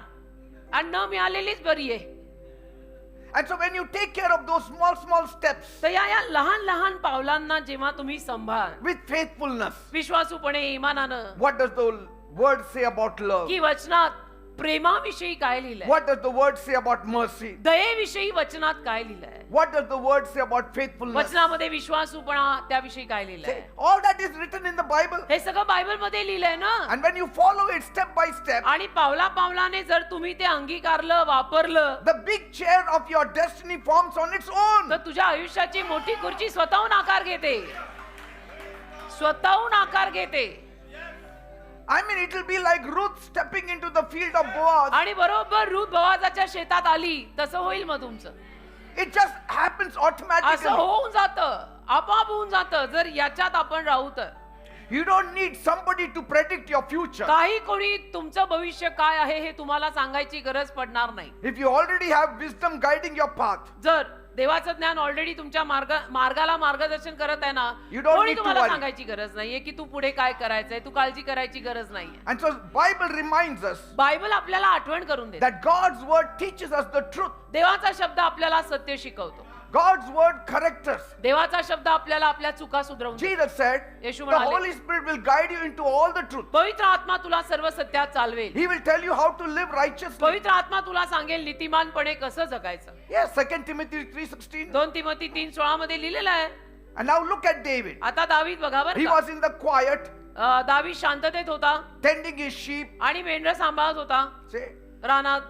आणि न मिळालेलीच बरी आहे. And so when you take care of those small steps तर या लहान लहान पावलांना जेव्हा तुम्ही सांभाळ, with faithfulness, विश्वासूपणे, इमानानं, what does the word say about love? की वचनात प्रेमाविषयी काय लिहिलंय, What does the word say about mercy? दयेविषयी वचनात काय लिहिलंय, What does the word say about faithfulness? वचनामध्ये विश्वासूपणा त्याविषयी काय लिहिलंय. Say, all that is written in the Bible. हे सगळं बायबल मध्ये लिहिलंय ना. And when you follow it step by step, आणि पावला पावलाने जर तुम्ही ते अंगीकारलं, वापरलं, the big chair of your destiny forms on its own. तर तुझ्या आयुष्याची मोठी खुर्ची स्वतःहून आकार घेते, स्वतःहून आकार घेते. I mean, it will be like Ruth stepping into the field of Boaz. आणि बरोबर रूथ बोआजाच्या शेतात आली तसं होईल मग तुमचं. It just happens असं automatically. होऊन जातं, आपोआप होऊन जातं जर याच्यात आपण राहू तर. You don't need somebody to predict your future. काही कोणी तुमचं भविष्य काय आहे हे तुम्हाला सांगायची गरज पडणार नाही. If you already have wisdom guiding your path, जर देवाचं ज्ञान ऑलरेडी तुमच्या मार्गाला मार्गदर्शन करत आहे ना, You don't कोणी need to तुम्हाला worry. सांगायची गरज नाहीये की तू पुढे काय करायचंय, तू काळजी करायची गरज नाहीये. and so Bible reminds us Bible आपल्याला आठवण करून देते. that God's word teaches us the truth. देवाचा शब्द आपल्याला सत्य शिकवतो. God's word corrects us. देवाचा शब्द आपल्याला आपल्या चुका सुधरवून देतो. Jesus said, येशू the म्हणाले, Holy Spirit will guide you into all the truth. पवित्र आत्मा तुला सर्व सत्यात चालवेल. He will tell you how to live righteously. पवित्र आत्मा तुला सांगेल नीतिमानपणे कसं जगायचं. Yes, 2 Timothy 3:16. 2 तिमोथी 3:16 मध्ये लिहिलेलं आहे. And now look at David. आता दावीद बघा बरं He का. was in the quiet, दावीद शांततेत होता tending his sheep. आणि मेंढरं सांभाळत होता Say, रानात.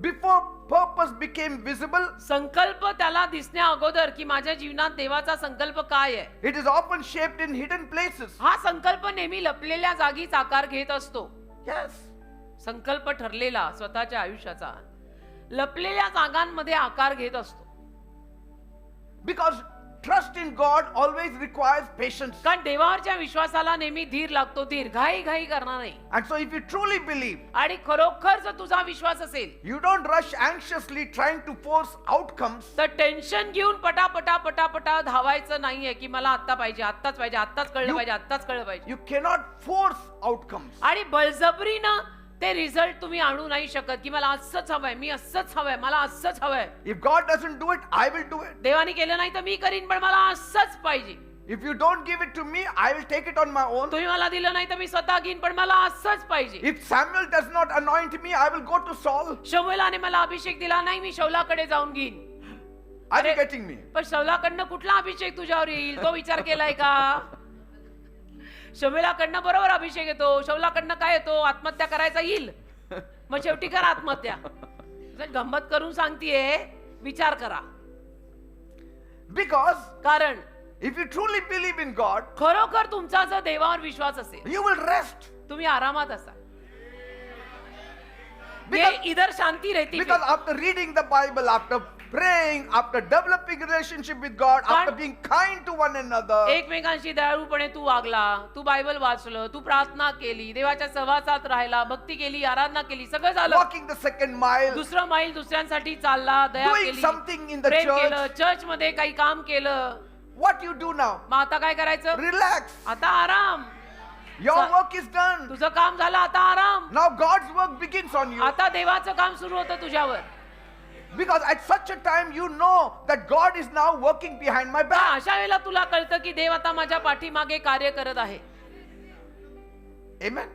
before purpose became visible, संकल्प त्याला दिसण्या अगोदर की माझ्या जीवनात देवाचा संकल्प काय आहे, it is often shaped in hidden places. हा संकल्प नेहमी लपलेल्या जागीच आकार घेत असतो. Yes. संकल्प ठरलेला स्वतःच्या आयुष्याचा लपलेल्या जागांमध्ये आकार घेत असतो. Because trust in God always requires patience. कारण देवावरच्या विश्वासाला नेहमी धीर लागतो. धीर घाई करणार नाही. And so if you truly believe, आणि खरोखर जर तुझा विश्वास असेल you don't rush anxiously trying to force outcomes. तर टेन्शन घेऊन पटापटा धावायचं नाहीये की मला आत्ता पाहिजे, आत्ताच पाहिजे, आत्ताच कळलं पाहिजे, आत्ताच कळलं पाहिजे. You cannot force outcomes. आणि बळजबरीनं ते रिझल्ट तुम्ही आणू नाही शकत की मला असंच हवंय, मी असंच हवंय, मला असंच हवंय. If God doesn't do it, I will do it. देवाने केलं नाही तर मी करीन, पण मला असंच पाहिजे. If you don't give it to me, I will take it on my own. तुम्ही मला दिलं नाही तर मी स्वतः घेईन, पण मला असंच पाहिजे. If Samuel does not anoint me, I will go to Saul. शमूएलाने मला अभिषेक दिला नाही, मी शौलाकडे जाऊन घेईन. Are you अरे, getting me? पण शौलाकडनं कुठला अभिषेक तुझ्यावर येईल तो विचार केलाय का? शमूएलाकडनं बरोबर अभिषेक येतो, शौलाकडनं काय येतो? आत्महत्या करायचा येईल. मग शेवटी करा आत्महत्या. गंमत करून सांगतेय, विचार करा. Because कारण if you truly believe in God, खरोखर तुमचा जर देवावर विश्वास असेल, you will rest. तुम्ही आरामात असाल. Because- ये इधर शांति रहती है. Because after reading the Bible, after praying, after developing relationship with God, after But- being kind to one another, एकमेकांशी दयाळूपणे तू वागला, तू बायबल वाचलं, तू प्रार्थना केली, देवाच्या सहवासात राहिला, भक्ती केली, आराधना केली, सगळं झालं. walking the second mile, दुसरं मैल दुसऱ्यांसाठी चालला, दया doing केली, something in the Prem church. केलं, चर्च मध्ये काही काम केलं. what you do now? मग आता काय करायचं? Relax. आता आराम. Your Sa- work is done. तुझं काम झालं, आता आराम. Now God's work begins on you. आता देवाचं काम सुरू होतं तुझ्यावर. Because at such a time you know that God is now working behind my back. अशा वेळेला तुला कळतं की देव आता माझ्या पाठीमागे कार्य करत आहे. Amen.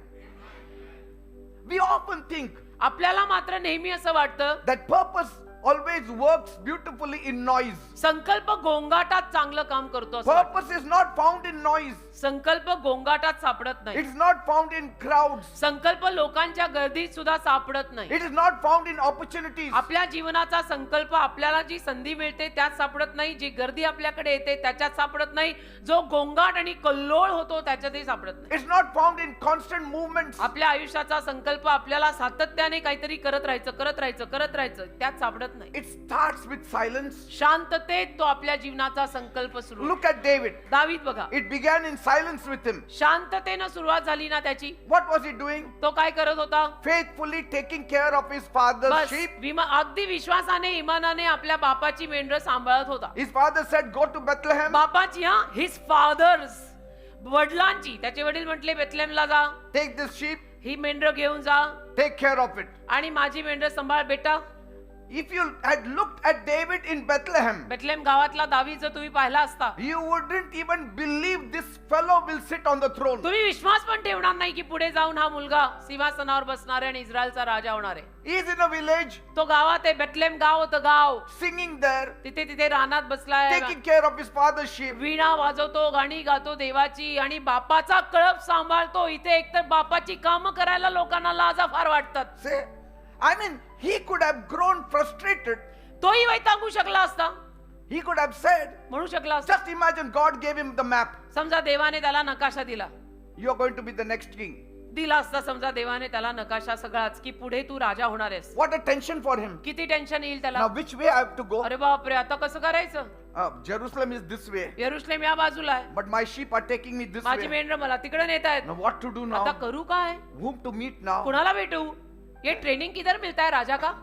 We often think आपल्याला मात्र नेहमी असं वाटतं that purpose always works beautifully in noise. संकल्प गोंगाटात चांगलं काम करतो असं वाटतं. Purpose is not found in noise. संकल्प गोंगाटात सापडत नाही. It's not found in crowds. संकल्प लोकांच्या गर्दीत सुद्धा सापडत नाही. It is not found in opportunities. आपल्या जीवनाचा संकल्प आपल्याला जी संधी मिळते त्यात सापडत नाही, जी गर्दी आपल्याकडे येते त्याच्यात सापडत नाही, जो गोंगाट आणि कल्लोळ होतो त्याच्यातही सापडत नाही. It's not found in constant movements. आपल्या आयुष्याचा संकल्प आपल्याला सातत्याने काहीतरी करत राहायचं त्यात सापडत नाही. It starts with silence. शांततेत तो आपल्या जीवनाचा संकल्प सुरू होतो. Look at David. दावीद बघा, It began in silence with him. शांततेनं सुरुवात झाली ना त्याची. What was he doing? तो काय करत होता? Faithfully taking care of his father's bus sheep. अगदी विश्वासाने इमानाने आपल्या बापाची मेंढरं सांभाळत होता. His father said, go to Bethlehem. बापाची, हिज फादर्स, वडिलांची. त्याचे वडील म्हटले बेथलेहमला जा, Take this sheep. ही मेंढरं घेऊन जा Take care of it. आणि माझी मेंढरं सांभाळ बेटा. If you had looked at David in Bethlehem, Bethlehem गावातला दावीद जर तुम्ही पाहिला असता, you wouldn't even believe this fellow will sit on the throne. तुम्ही विश्वास पण ठेवणार नाही की पुढे जाऊन हा मुलगा सिंहासनावर बसणार आहे आणि इस्रायलचा राजा होणार आहे. He is in a village, तो गावात आहे. बेथलेहम गाव होतं, गाव. singing there, तिथे रानात बसलाय, taking care of his father's sheep. वीणा वाजवतो, गाणी गातो देवाची आणि बापाचा कळप सांभाळतो. इथे एकतर बापाची कामं करायला लोकांना लाजा फार वाटतात. Say, I mean, he could have grown frustrated. तोही वैतागू शकला असता, He could have said, म्हणू शकला असता. just imagine God gave him the map. समजा देवाने त्याला नकाशा दिला, You are going to be the next king. दिला असता समजा देवाने त्याला नकाशा सगळाच की पुढे तू राजा होणार आहेस, what a tension for him. किती टेन्शन येईल Now त्याला. which way I have to go? अरे बापरे, आता कसं करायचं. Jerusalem is this way, यरुशलेम या बाजूला आहे, but my sheep are taking me this माझी way. मेंढरं मला तिकडे नेत आहेत. Now what to do आता now? करू काय, Whom to meet now? कुणाला भेटू, ये ट्रेनिंग किधर मिळता है राजा का.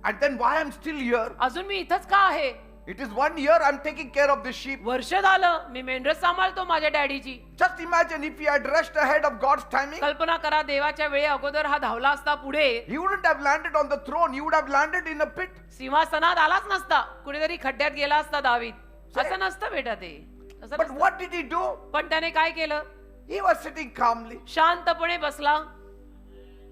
And then why I'm still here? अजून मी इथंच का आहे. It is 1 year I'm taking care of the sheep. वर्ष झालं मी मेंढरं सांभाळतो माझ्या डॅडीची. Just imagine if he had rushed ahead of God's timing, कल्पना करा देवाच्या वेळे अगोदर हा धावला असता पुढे, he wouldn't have landed on the throne, he would have landed in a pit. सिंहासनात आलाच नसता, कुणीतरी खड्ड्यात गेला असता दावीद. असं नसतं बेटा ते, असं But नसतं. what did he do? पण त्याने काय केलं, He was sitting calmly. शांतपणे बसला.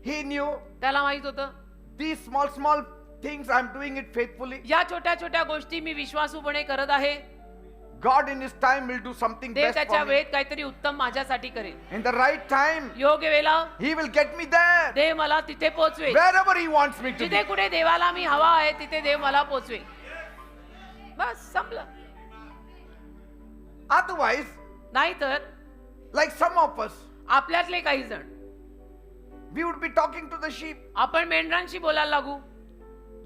He knew त्याला माहित होतं these small things I'm doing it faithfully. या छोट्या छोट्या गोष्टी मी विश्वासूपणे करत आहे. God in his time will do something Dev best त्याच्या for me. वेळेत काहीतरी उत्तम माझ्यासाठी करेल. In the right time, योग्य वेळेला he will get me there. देव मला तिथे पोहोचवेल. Wherever he wants me to जिथे be. कुठे देवाला मी हवा आहे तिथे देव मला पोहोचवेल. बस संपलं. Otherwise, नाहीतर like some of us, आपल्यातले काही जण we would be talking to the sheep. आपण मेंढरांशी बोलायला लागू.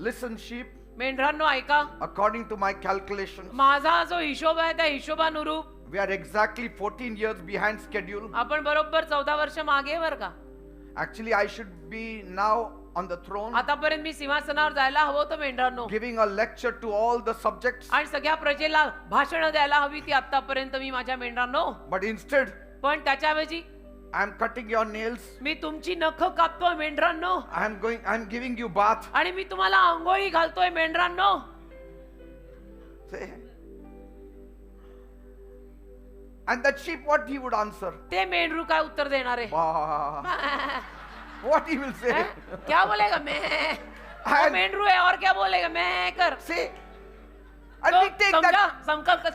Listen, sheep, मेंढरांनो ऐका, according to my calculations, माझा जो हिशोब आहे त्या हिशोबानुरूप we are exactly 14 years behind schedule. आपण बरोबर 14 वर्ष मागे बर का. Actually, I should be now on the throne, आतापर्यंत मी सिंहासनावर जायला हवं होतं मेंढरांनो, giving a lecture to all the subjects. आणि सगळ्या प्रजेला भाषण द्यायला हवी ती आतापर्यंत मी माझ्या मेंढरांनो. But instead, पण त्याच्याऐवजी I'm cutting your nails. मी तुमची नख कापतोय मेंढरांनो, I'm giving you bath. आणि मी तुम्हाला आंघोळी घालतोय मेंढरांनो. Say. And that sheep, what he would answer? ते मेंढरू काय उत्तर देणार आहे. Bah. What he will say? क्या बोलेगा मैं, वो मेंढरू है और क्या बोलेगा मैं कर. See? And तो we take समजा, that.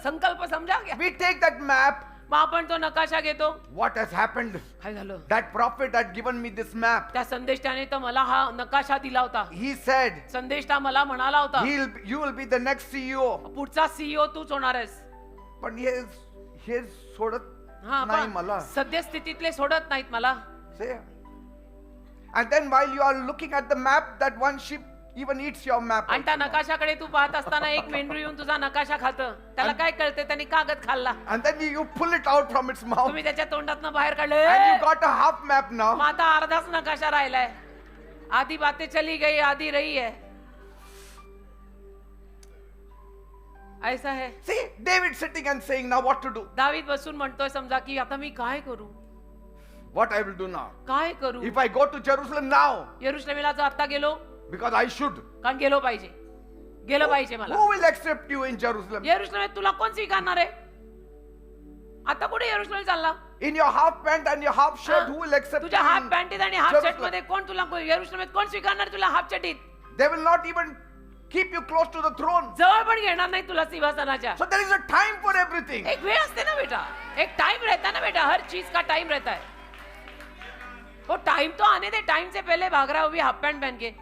संकल्प समजा क्या. We take that map. मग आपण तो नकाशा घेतो. What has happened? काय झालं, That prophet had given me this map. त्या संदेष्टाने तर मला हा नकाशा दिला होता. He said, संदेष्टा मला म्हणाला होता you will be the next CEO. पुढचा सीईओ तूच होणार आहेस. पण हे सोडत हा नाही मला. सद्यस्थितीतले सोडत नाहीत मला. Say. And then while you are looking at the map, that one sheep even eats your map. आणि त्या also now. नकाशाकडे तू पाहत असताना एक मेंढरू येऊन तुझा नकाशा खातं. त्याला काय कळते, त्याने कागद खाल्ला. And then you pull it out from its mouth. तुम्ही त्याच्या तोंडातनं बाहेर काढले. And you got a half map now. मग आता अर्धाच नकाशा राहिलाय. आधी बातें चली गई आधी रही है. ऐसा है. See, David sitting and saying, now what to do? दावीद बसून म्हणतोय समजा की आता मी काय करू, What I will do now? काय करू. If I go to Jerusalem now, यरुशलेमेला जर आता गेलो, because I should, कारण गेलो पाहिजे मला. who will accept you in Jerusalem? यरुशलेमेत तुला कोण स्वीकारणार आहे. आता कुठे यरुशलेम चालला. In your half pant and your half shirt, who will accept you? तुझ्या हाफ in पॅन्टीत आणि हाफ शर्ट Jerusalem? मध्ये कोण तुला यरुशलेमेत कोण स्वीकारणार तुला half चटीत. They will not even keep you close to the throne. जवळ पण घेणार नाही तुला सिंहासनाच्या. So there is a time for everything. एक वेळ असते ना बेटा, एक टाइम रहता है ना बेटा, हर चीज का टाइम रहता है. वो टाइम तो आने दे, टाइम से पहले भाग रहा है वो भी हाफ पैंट पहन के.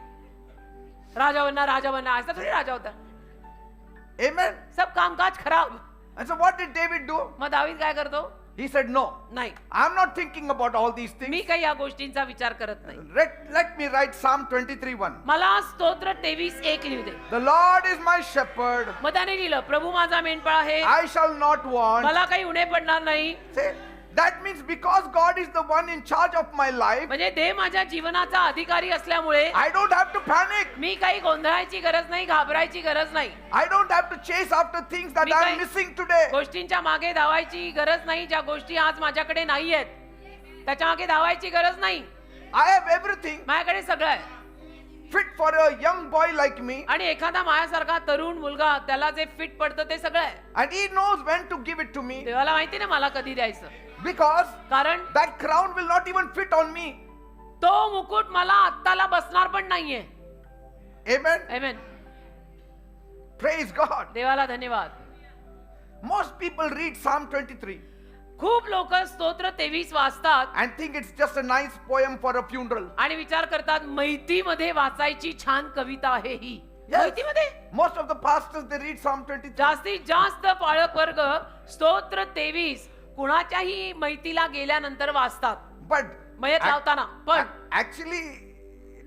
राजा बनना ऐसा थोड़ी राजा होता है. Amen. सब कामकाज खराब. And so what did David do? मग दावीद काय करतो. He said, no, नाही, I'm not thinking about all these me things. काही या गोष्टींचा विचार करत नाही. Let me write Psalm 23:1. मला स्तोत्र 23:1 लिहू दे. The Lord is my shepherd. मग त्याने लिहिलं, प्रभू माझा मेंढपाळ आहे, I shall not want. मला काही उणे पडणार नाही. Say, that means because God is the one in charge of my life, म्हणजे देव माझ्या जीवनाचा अधिकारी असल्यामुळे I don't have to panic. मी काही गोंधळायची गरज नाही, घाबरायची गरज नाही. I don't have to chase after things that me I'm काय- missing today. गोष्टींच्या मागे धावायची गरज नाही, ज्या गोष्टी आज माझ्याकडे नाही आहेत त्याच्या मागे धावायची गरज नाही. I have everything माझ्याकडे सगळं आहे. fit for a young boy like me, आणि एखादा माझ्यासारखा तरुण मुलगा त्याला जे फिट पडतं ते सगळं आहे. and He knows when to give it to me, देवाला माहिती ना मला कधी द्यायचं. because कारण that crown will not even fit on me. तो मुकुट मला आत्ताला बसणार पण नाहीये. Amen. आमेन. Praise God. देवाला धन्यवाद. Most people read Psalm 23 खूप लोक स्तोत्र 23 वाचतात and think it's just a nice poem for a funeral. आणि विचार करतात मैतीमध्ये वाचायची छान कविता आहे ही. Yes. मैतीमध्ये Most of the pastors they read Psalm 23. जास्तीत जास्त पाळक वर्ग स्तोत्र 23 कुणाच्याही मैतीला गेल्यानंतर वाचतात. But मयत लावताना पण actually,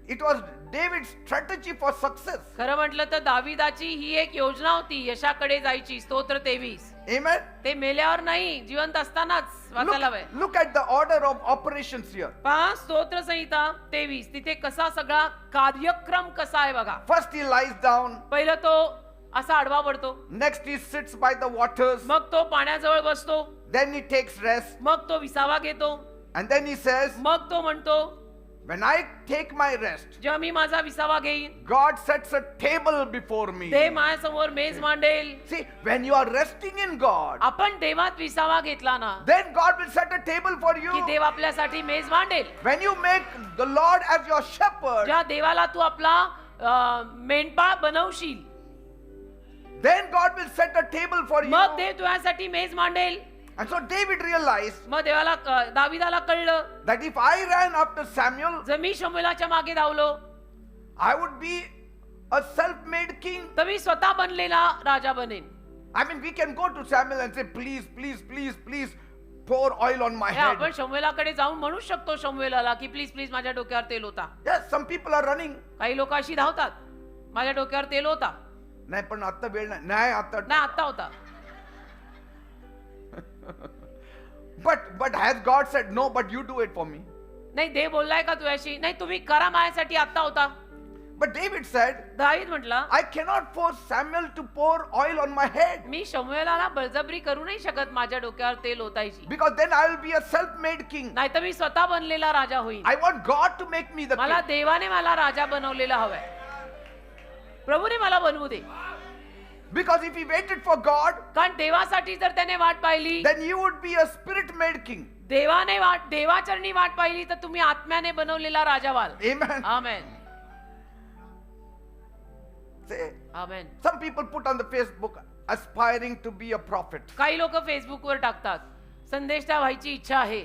it was David's strategy for success. खरं म्हटलं तर दाविदाची ही एक योजना होती यशाकडे जायची. स्तोत्र 23. Amen. ते मेल्यावर नाही, जिवंत असतानाच वाचायला हवंय. Look at the order of operations here. पहा स्तोत्र संहिता 23 तिथे कसा सगळा कार्यक्रम कसा आहे बघा. First he lies down. पहिलं तो असा आडवा पडतो, Next he sits by the waters. मग तो पाण्याजवळ बसतो, Then he takes rest. मग तो विसावा घेतो, And then he says, मग तो म्हणतो when I take my rest, जेव्हा मी माझा विसावा घेईन God sets a table before me. ते माझ्यासमोर मेज मांडेल. See, when you are resting in God, आपण देवात विसावा घेतला ना then God will set a table for you. की देव आपल्यासाठी मेज मांडेल. When you make the Lord as your shepherd, जेव्हा देवाला तू आपला मेंढपाळ बनवशील, then God will set a table for you. मग देव तुझ्यासाठी मेज मांडेल. And so David realized मग देवाला दाविदाला कळलं that if I ran after Samuel, जर मी शमूएलाच्या मागे धावलो I would be a self-made king. तर मी स्वतः बनलेला राजा बनेन. I mean, we can go to Samuel and say, please, please, please, please, pour oil on my हे आपण head. शमूएलाकडे जाऊन म्हणू शकतो शमूएलाला की प्लीज प्लीज माझ्या डोक्यावर तेल होता. Yes, some people are running. काही लोक अशी धावतात, माझ्या डोक्यावर तेल होता. नाही पण आता वेळ नाही. नाही आता. नाही आता होता. But has God said no, but you do it for me? नाही देव बोललाय का तुझ्याशी? नाही तुम्ही करा माझ्यासाठी. आता होता. But David said, दावीद म्हटला I cannot force Samuel to pour oil on my head, मी शमूएलाला बळजबरी करू नाही शकत माझ्या डोक्यावर तेल ओतायची. because then I will be a self-made king. नाही तर मी स्वतः बनलेला राजा होईल. I want God to make me the मला king. देवाने मला राजा बनवलेला हवाय. प्रभूने मला बनवू दे. Because if he waited for God, कारण देवासाठी जर त्याने वाट पाहिली, then you would be a spirit-made king. देवाचरणी वाट पाहिली तर तुम्ही आत्म्याने बनवलेला राजा व्हाल. Amen. Amen. Say, amen. some people put on the Facebook aspiring to be a prophet. काही लोक फेसबुकवर टाकतात संदेशा व्हायची इच्छा आहे.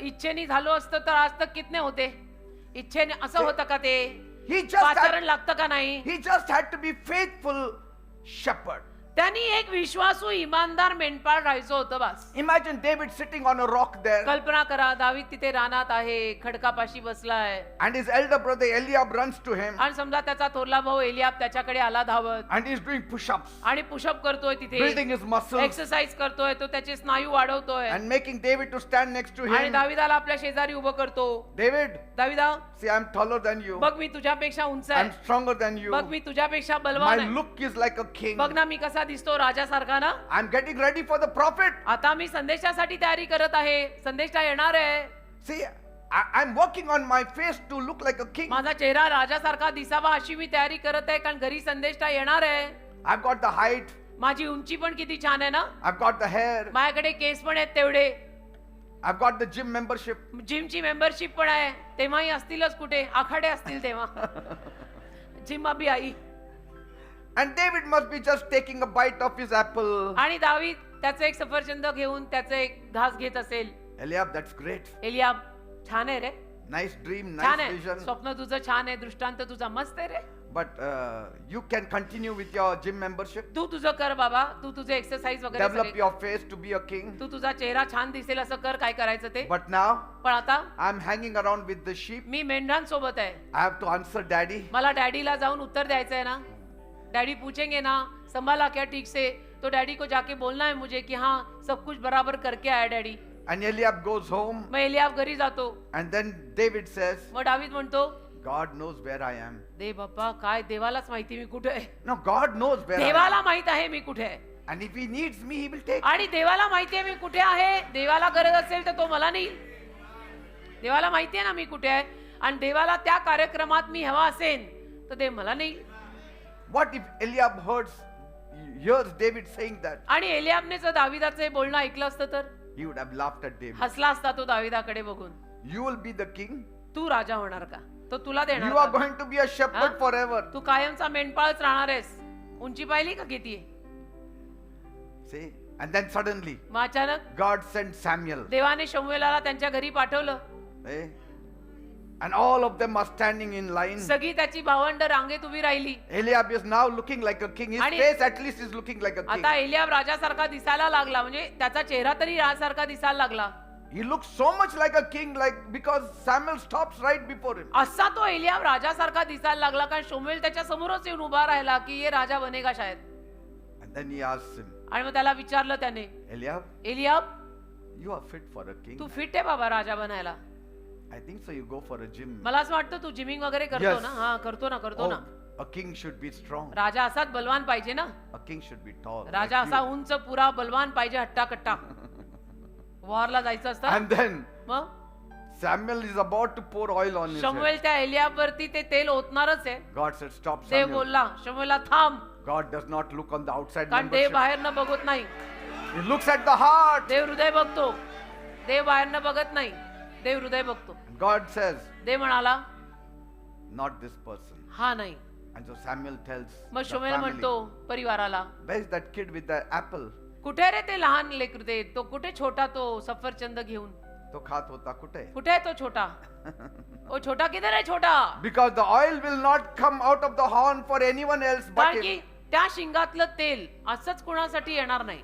इच्छेने झालो असतं तर आज तक कितने होते. इच्छेने असं होतं का ते He just आचरण had, लागतं का नाही. he just had to be faithful shepherd. त्यांनी एक विश्वासू इमानदार मेंढपाळ राहायचं होतं बस. Imagine David sitting on a rock there, कल्पना करा दावीद तिथे रानात आहे, खडकापाशी बसलाय and his elder brother Eliab runs to him, आणि समजा त्याचा थोरला भाऊ एलियाब त्याच्याकडे आला धावत and he's doing push-ups, आणि पुशअप करतोय तिथे, building his muscles, एक्सरसाइज करतोय, तो त्याचे स्नायू वाढवतोय and making David to stand next to आणि him. दाविदाला आपल्या शेजारी उभं करतो. David, दाविदा see, I'm taller than you. बघ मी तुझ्यापेक्षा उंच I'm आहे, stronger than you. बघ मी तुझ्यापेक्षा My बलवान आहे, look is like a king. बघ ना मी कसा दिसतो राजासारखा ना. I'm getting ready for the prophet. आता मी संदेशासाठी तयारी करत आहे, संदेशा येणार आहे. See, I'm working on my face to look like a king. माझा चेहरा राजासारखा दिसावा अशी मी तयारी करत आहे, कारण घरी संदेशा येणार आहे. I've got the height. माझी उंची पण किती छान आहे ना, I've got the hair. माझ्याकडे केस पण आहेत तेवढे, I've got the gym membership. जिमची मेंबरशिप पण आहे. तेव्हाही असतीलच कुठे, आखाडे असतील तेव्हा. जिम अभी आई. And David must be just taking a bite of his apple. आणि दावीद त्याचं एक सफरचंद घेऊन त्याचं एक घास घेत असेल. Eliab, that's great. एलियाब छान आहे रे, Nice dream, छान nice आहे, vision. स्वप्न तुझं छान आहे, दृष्टांत तुझा मस्त आहे रे. But you can continue with your gym membership. तू तुझं कर बाबा, तू तुझे एक्सरसाइज वगैरे Develop सगळे your face to be a king. तू तुझा चेहरा छान दिसेल असं कर, काय करायचं ते. But now पण आता I'm hanging around with the sheep. मी मेंढरांसोबत आहे, I have to answer daddy. मला डॅडीला जाऊन उत्तर द्यायचं आहे ना. डैडी पूछेंगे ना संभाला क्या ठीक से, तो डैडी को जाके बोलना है मुझे कि हाँ सब कुछ बराबर करके आया daddy. And Eliab goes home. मग एलियाब घरी जातो. And then David says, मग दावीद म्हणतो God knows where I am. दे बाप्पा काय, देवालाच माहिती मी कुठे आहे. No, God knows where I am. देवाला माहित आहे मी कुठे आहे, And if he needs me, he will take. आणि देवाला माहिती आहे मी कुठे आहे. देवाला गरज असेल तर तो मला नेईल. देवाला माहिती आहे ना मी कुठे आहे, आणि देवाला त्या कार्यक्रमात मी हवा असेल तर देव मला नेईल. What if Eliab hears David saying that? आणि एलियाबने जर दाविदाचे बोलणं ऐकलं असतं तर He would have laughed at David. हसला असता तो दाविदाकडे बघून. You will be the king. तू राजा होणार का, तो तुला देणार You are का? going to be a shepherd Huh? forever. तू कायमचा मेंढपाळच राहणार आहेस. उंची पाहिली का किती आहे. See? And then suddenly, मग अचानक God sent Samuel. देवाने शमूएलाला त्यांच्या घरी पाठवलं. Eh? And all of them are standing in line. सगळी त्याची भावंड रांगेत उभी राहिली. Eliab is now looking like a king. His आणि- face at least is looking like a king. आता एलियाब राजासारखा दिसायला लागला, म्हणजे त्याचा चेहरा तरी राजासारखा दिसायला लागला. He looks so much like a king, like because Samuel stops right before him. असा तो एलियाब राजासारखा दिसायला लागला कारण शमूएल त्याच्या समोरच येऊन उभा राहिला की ये राजा बनेगा शायद. And then he asks him, आणि मग त्याला विचारलं त्याने, Eliab, Eliab you are fit for a king. तू फिट आहे बाबा राजा बनायला. I think so. You go for a gym. मला असं वाटतं तू जिमिंग वगैरे करतो Yes. ना. हा करतो ना. A king should be strong. राजा असाच बलवान पाहिजे ना. A king should be tall. Raja like असा you. उंच पुरा बलवान पाहिजे हट्टा कट्टा. वॉरला जायचं असतं. And then मग Samuel is about to pour oil on his head. शमूएल त्या एलियाब वरती ते तेल ओतणारच आहे. God said, "Stop, देव Samuel." बोलला शमूएलला थांब God does not look on the outside कारण देव membership. बाहेर न बघत नाही. He looks at the heart. देव हृदय बघतो. देव बाहेर न बघत नाही. देव हृदय बघतो. God says, देव म्हणाला "Not this person." हा नाही. And so Samuel tells मग the शमूएल family, म्हणतो परिवाराला, "Where is that kid with the apple?" कुठे रे ते लहान लेकरू ते, तो कुठे छोटा तो सफरचंद घेऊन, तो खात होता कुठे? कुठे आहे तो छोटा? ओ छोटा किधर आहे छोटा? Because the oil will not come out of the horn for anyone else but कारण की him. त्या शिंगातलं तेल असंच कुणासाठी येणार नाही.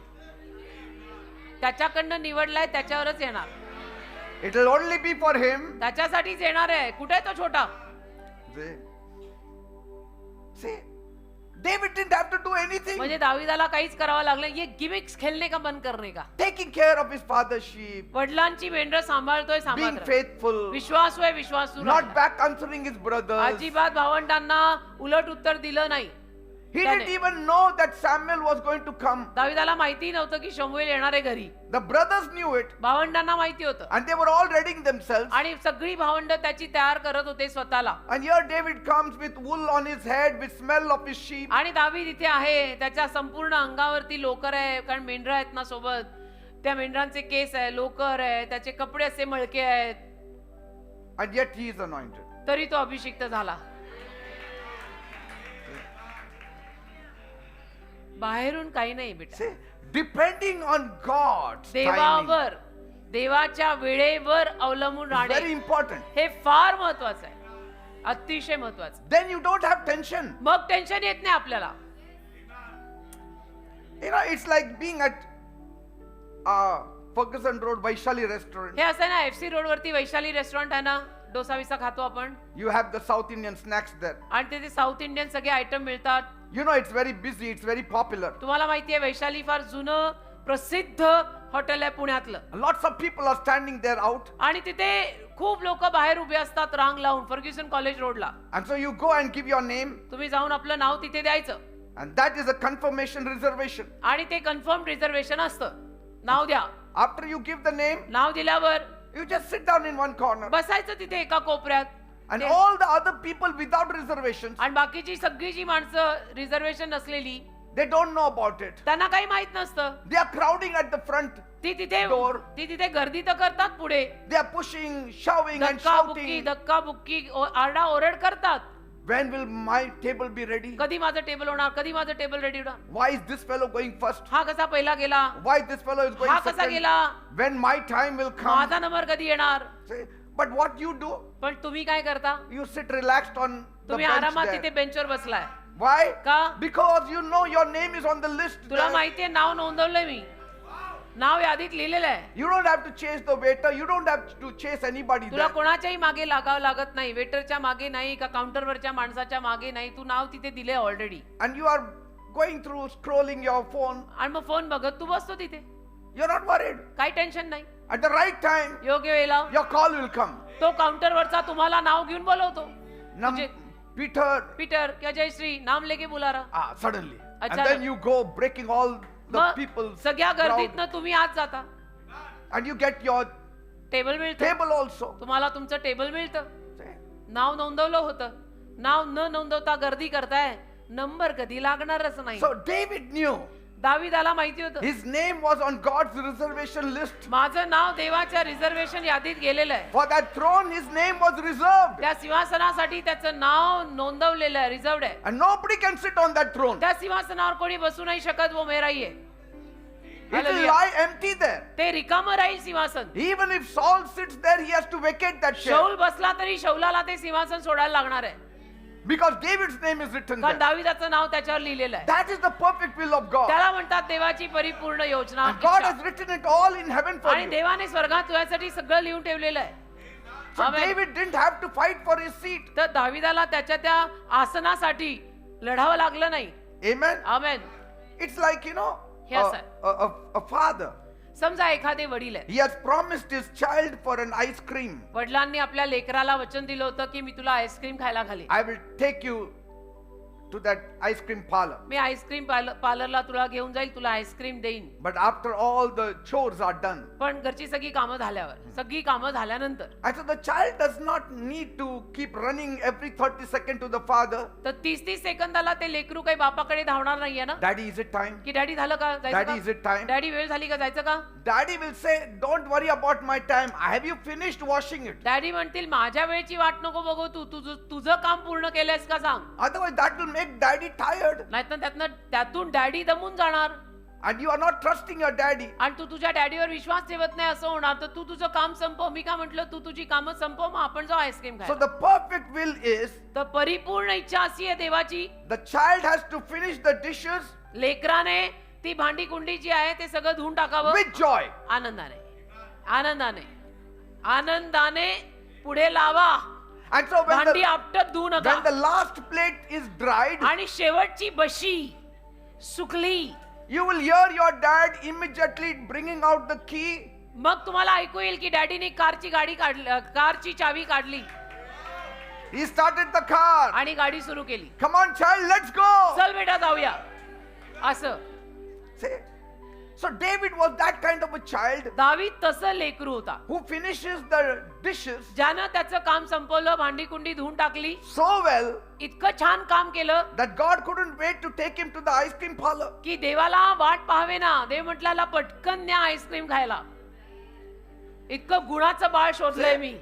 त्याच्याकडनं निवडलाय त्याच्यावरच येणार. It will only be for him. त्याच्यासाठीच येणार आहे. कुठे आहे तो छोटा? See, David didn't have to do anything. म्हणजे दाविदाला काहीच करावं लागलं. ये गिमिक्स खेळणे का बंद करणे का? Taking care of his father's sheep, वडिलांची मेंढरं सांभाळतोय being सांभाळतोय. faithful, विश्वासू आहे विश्वासू not राहिला. back answering his brothers. अजिबात भावंडांना उलट उत्तर दिलं नाही. He didn't even know that Samuel was going to come. दाविदाला माहिती नव्हतं की शमूएल येणार आहे घरी. The brothers knew it भावंडांना माहिती होतं and they were all readying themselves. आणि सगळी भावंड त्याची तयार करत होते स्वतःला. And here David comes with wool on his head, with smell of his sheep. आणि दावीद इथे आहे. त्याच्या संपूर्ण अंगावरती लोकर आहे कारण मेंढरं आहेत ना सोबत. त्या मेंढरांचे केस आहे, लोकर आहे, त्याचे कपडे असे मळके आहेत. And yet he is anointed. तरी तो अभिषिक्त झाला. बाहेरून काही नाही बेटा. See, depending on God's timing देवावर देवाच्या वेळेवर अवलंबून is very राहणे important. हे फार महत्वाचं आहे. अतिशय महत्वाचं. Then you don't have tension. मग टेन्शन येत नाही आपल्याला. You know, it's like being at Ferguson Road Vaishali restaurant. हे असं ना FC रोड वरती वैशाली रेस्टॉरंट आहे ना. डोसा विसा खातो आपण You have the South Indian snacks there. आणि तिथे साऊथ इंडियन सगळे आयटम मिळतात. You know, it's very busy, it's very popular. तुम्हाला माहितीये वैशाली फार जुनं प्रसिद्ध हॉटेल आहे पुण्यातलं. Lots of people are standing there out. आणि तिथे खूप लोक बाहेर उभे असतात रांग लावून फर्ग्युसन कॉलेज रोडला. And so you go and give your name. तुम्ही जाऊन आपलं नाव तिथे द्यायचं. And that is a confirmation reservation. आणि ते कन्फर्म रिझर्वेशन असतं. नाव द्या. After you give the name, नाव दिल्यावर you just sit down in one corner. बसायचं तिथे एका कोपऱ्यात. And all the other people without reservations, आणि बाकीची सगळी जी माणसं रिझर्वेशन नसलेली they don't know about it. त्यांना काही माहित नसतं. They are crowding at the front. ती तिथे door. गर्दी तर करतात पुढे. They are pushing, shoving and धक्काबुक्की shouting. धक्काबुक्की आरडा ओरड करतात. When will my table be ready? कधी माझं टेबल होणार, कधी माझं टेबल रेडी होणार. Why is this fellow going first? हा कसा पहिला गेला, Why this fellow is going हा कसा second? गेला, When my time will come. माझा नंबर कधी येणार. See, but what you do, पण तुम्ही काय करता? you sit relaxed on the तुम्ही bench आरामात there. तिथे बेंचवर बसलाय. Why? का? Because you know your name is on the list तुला there. माहितीये नाव नोंदवलंय मी. नाव यादीत लिहिलेलं आहे. You don't have to chase the waiter. You don't have to chase anybody तुला there. कोणाच्याही मागे लागावं लागत नाही. वेटरच्या मागे नाही का काउंटरवरच्या माणसाच्या मागे नाही. तू नाव तिथे दिले already. And you are going through scrolling your phone. आणि मग फोन बघत तू बसतो तिथे. You're not worried. काही टेन्शन नाही. At the right time, योग्य वेळेला your call will come. तो काउंटरवरचा तुम्हाला नाव घेऊन बोलवतो. Nam- Peter. पीटर किंवा जयश्री नाम लेके बुला रहा. Suddenly. And Achana. then you go breaking all the मग people. सगळ्या crowd. गर्दीतनं तुम्ही आत जाता. And you get your table मिळतं. table also. तुम्हाला तुमचं टेबल मिळतं. See? नाव नोंदवलं होतं. नाव न नोंदवता गर्दी करताय. नंबर कधी लागणारच नाही. So David knew दाविदाला माहिती होतं. his name was on God's reservation list. माझं नाव देवाच्या रिझर्वेशन यादीत गेलेलं आहे. For that throne, his name was reserved. त्या सिंहासनासाठी त्याचं नाव नोंदवलेलं आहे, रिझर्वड आहे. And nobody can sit on that throne. त्या सिंहासनावर कोणी बसू नाही शकत. वो मेरा ही आहे. It will Hallelujah. lie empty there. ते रिकामं राहील सिंहासन. Even if Saul sits there, he has to vacate that chair. शौल बसला तरी शौलाला ते सिंहासन सोडायला लागणार आहे. Because David's name is written कारण there. दाविदाचं नाव त्याच्यावर लिहिलेलं आहे. That is the perfect will of God. त्याला म्हणतात देवाची परिपूर्ण योजना. And God इच्छा. has written it all in heaven for आणि you. देवाने स्वर्गात तुझ्यासाठी सगळं लिहून ठेवलेलं आहे. So Amen. David didn't have to fight for his seat. तर दाविदाला त्याच्या त्या आसनासाठी लढावं लागलं नाही. Amen. Amen. It's like, Yes, sir. a father. समजा एखादे वडील आहेत. He has promised his child for an ice cream. वडिलांनी आपल्या लेकराला वचन दिलं होतं की मी तुला आईस्क्रीम खायला घालीन. I will take you to that ice cream parlor. मी आईस्क्रीम पार्लरला तुला घेऊन जाईल, तुला आईस्क्रीम देईन. But after all the chores are done. पण घरची सगळी कामं झाल्यावर, सगळी कामं झाल्यानंतर And so the child does not need to keep running every 30 seconds to the father. तर 30 सेकंदाला ते लेकरू काही बापाकडे धावणार नाहीये ना, Daddy, is it time? की डॅडी झालं का, Daddy, is जायचं it का, time? डॅडी वेळ झाली का, जायचं का. Daddy will say, don't worry about my time. Have you finished washing it? Daddy म्हणतील माझ्या वेळची वाट नको बघू, तू तुझं काम पूर्ण केलंयस का सांग. Otherwise that will make daddy tired. नाहीतर त्यातून डॅडी दमून जाणार And you are not trusting your daddy. आणि तू तुझ्या डॅडीवर विश्वास ठेवत नाही असं होणार. तर तू तुझं काम संपव. मी काय म्हटलं, तू तुझी कामं संपव, मग आपण जाऊ आईस्क्रीम So खायला. the perfect will is तर परिपूर्ण इच्छा अशी आहे देवाची, the child has to finish the dishes लेकराने ती भांडी कुंडी जी आहे ते सगळं धुवून टाकावं with joy. आनंदाने, आनंदाने, आनंदाने पुढे लावा. And so भांडी आपटत धुवू when the नका. last plate is dried, आणि शेवटची बशी सुकली, you will hear your dad immediately bringing out the key. मग तुम्हाला ऐकू येईल की डॅडीने कारची चावी काढली He started the car. आणि गाडी सुरू केली. Come on, child, let's go. चल बेटा जाऊया असं. See? So David was that kind of a child दावीद तसं लेकरू होता, who finishes the dishes ज्यानं त्याचं काम संपवलं, भांडी कुंडी धुवून टाकली, so well इतकं छान काम केलं that God couldn't wait to take him to the ice cream parlor. की देवाला वाट पाहावे ना. देव म्हटल्याला पटकन न्या आईस्क्रीम खायला. इतकं गुणाचं बाळ शोधलंय मी.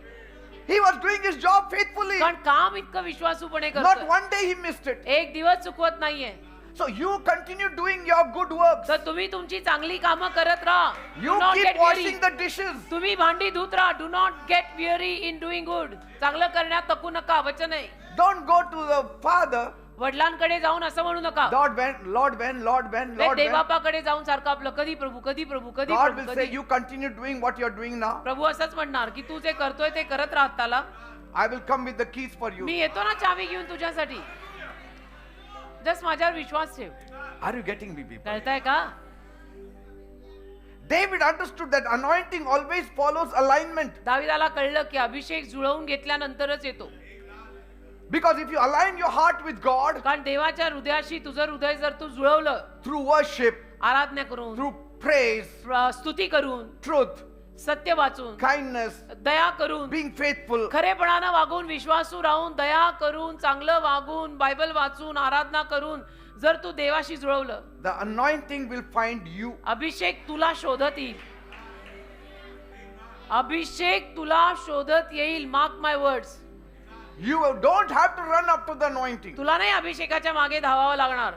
He was doing his job faithfully. कारण काम इतकं विश्वासूपणे Not करतो. one day he missed it. एक दिवस चुकवत नाहीये. So you continue doing your good works. तर तुम्ही तुमची चांगली कामं करत राहा. You Do not keep get weary. washing the dishes. तुम्ही भांडी धुत राहा. Do not get weary in doing good. चांगलं करण्यात थकू नका. वचन आहे. Don't go to the father. वडिलांकडे जाऊन असं म्हणू नका. Lord, when. देवबापाकडे जाऊन सारखं आपलं कधी प्रभू, कधी प्रभू, कधी God प्रभू, will say, कधी. you continue doing what you're doing now. प्रभू असंच म्हणणार की तू जे करतोय ते करत राहत त्याला. I will come with the keys for you. मी येतो ना चावी घेऊन तुझ्यासाठी. जस्ट माझ्यावर विश्वास ठेव. Are you getting me, people? कळताय का. David understood that anointing always follows alignment. दाविदाला कळलं की अभिषेक जुळवून घेतल्यानंतरच येतो. Because if you align your heart with God कारण देवाच्या हृदयाशी तुझं हृदय जर तू जुळवलं, through worship, आराधना करून, through praise, स्तुती करून, truth, सत्य वाचून, kindness, दया करून, being faithful, खरेपणानं वागून, विश्वासू राहून, दया करून, चांगलं वागून, बायबल वाचून, आराधना करून जर तू देवाशी जुळवलं, the anointing will find you. अभिषेक तुला शोधत येईल. अभिषेक तुला शोधत येईल. Mark my words. You don't have to run up to the anointing. तुला नाही अभिषेकाच्या मागे धावावं लागणार.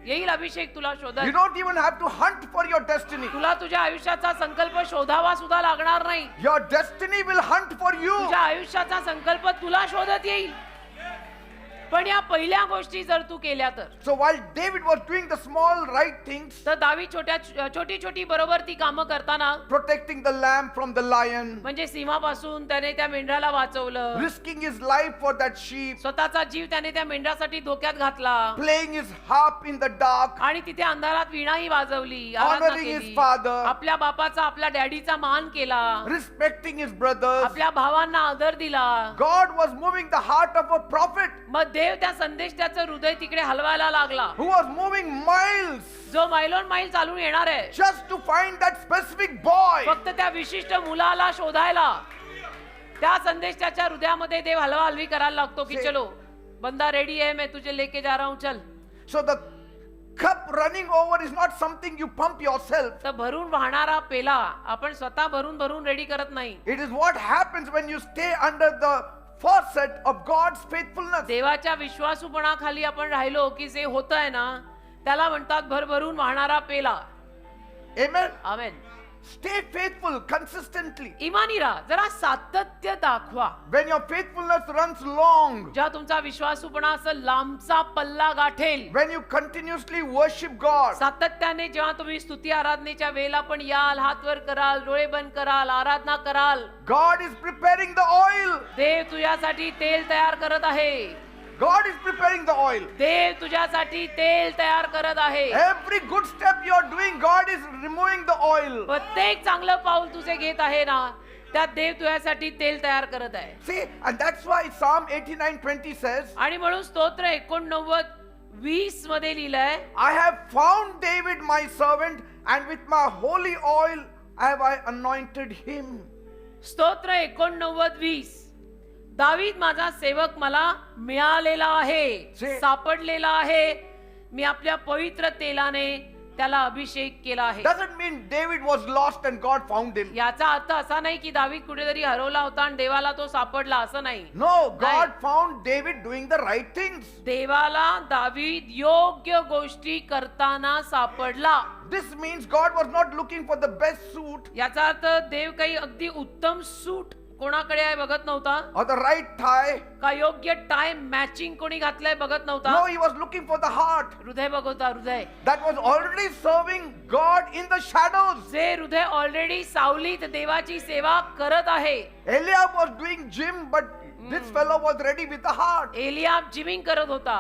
येईल अभिषेक तुला You शोधत. don't even have to hunt for your destiny. तुला तुझ्या आयुष्याचा संकल्प शोधावा सुद्धा लागणार नाही. Your destiny will hunt for you. तुझ्या आयुष्याचा संकल्प तुला शोधत येईल. पण या पहिल्या गोष्टी जर तू केल्या तर. So while David was doing the small right things, तर दावीद छोटी छोटी बरोबर ती कामं करताना, protecting the lamb from the lion, म्हणजे सिंहापासून त्याने त्या मेंढराला वाचवलं, risking his life for that sheep, स्वतःचा जीव त्याने त्या मेंढरासाठी धोक्यात घातला, playing his harp in the dark, आणि तिथे अंधारात वीणाही वाजवली, आराधना honoring his केली, father, आपल्या बापाचा आपल्या डॅडीचा मान केला, respecting his brothers. आपल्या भावांना आदर दिला. God was moving the heart of a prophet मग देव त्या संदेश त्याचं हृदय तिकडे हलवायला लागला, who was moving miles जो मैलोन मैल चालून येणार आहे just to find that specific boy. फक्त त्या विशिष्ट मुलाला शोधायला. त्या संदेश त्याच्या हृदयामध्ये देव हलवा हलवी करायला लागतो की चलो बंदा रेडी है, मैं तुझे लेके जा रहा हूं, चल. So the cup running over is not something you pump yourself. तर भरून वाहणारा पेला आपण स्वतः भरून भरून रेडी करत नाही. It is what happens when you stay under the faucet of God's faithfulness. देवाच्या विश्वासूपणाखाली आपण राहिलो की जे होत आहे ना त्याला म्हणतात भरभरून वाहणारा पेला. Amen. आमेन. Stay faithful consistently. इमानी राहा, जरा सातत्य दाखवा. When your faithfulness runs long, जेव्हा तुमचा विश्वासूपणा असं लांबचा पल्ला गाठेल, when you continuously worship God, सातत्याने जेव्हा तुम्ही स्तुती आराधनेच्या वेळेला पण याल, हात वर कराल, डोळे बंद कराल, आराधना कराल, God is preparing the oil. देव तुझ्यासाठी तेल तयार करत आहे. God is preparing the oil. देव तुझ्यासाठी तेल तयार करत आहे. Every good step you are doing, God is removing the oil. प्रत्येक चांगलं पाऊल तुझे घेत आहे ना, त्यात देव तुझ्यासाठी तेल तयार करत आहे. See, and that's why Psalm 89:20 says, आणि म्हणून स्तोत्र 89:20 मध्ये लिहिलंय, I have found David my servant, and with my holy oil have I anointed him. स्तोत्र 89:20, दावीद माझा सेवक मला मिळालेला आहे, जे- सापडलेला आहे. मी आपल्या पवित्र तेलाने त्याला अभिषेक केला आहे. Doesn't mean David was lost and God found him. याचा अर्थ असा नाही की दावीद कुठेतरी हरवला होता आणि देवाला तो सापडला, असं नाही. No, God found David doing the right things. देवाला दावीद योग्य गोष्टी करताना सापडला. This means God was not looking for the best suit याचा अर्थ देव काही अगदी उत्तम सूट कोणाकडे आहे बघत नव्हता, or the right tie. का योग्य टाय मॅचिंग कोणी घातलंय बघत नव्हता. No, he was looking for the heart हृदय बघवता, हृदय that was already serving God in the shadows. जे हृदय ऑलरेडी सावलीत देवाची सेवा करत आहे. Eliab was doing gym, but this fellow was ready with the heart. Eliab gymming करत होता,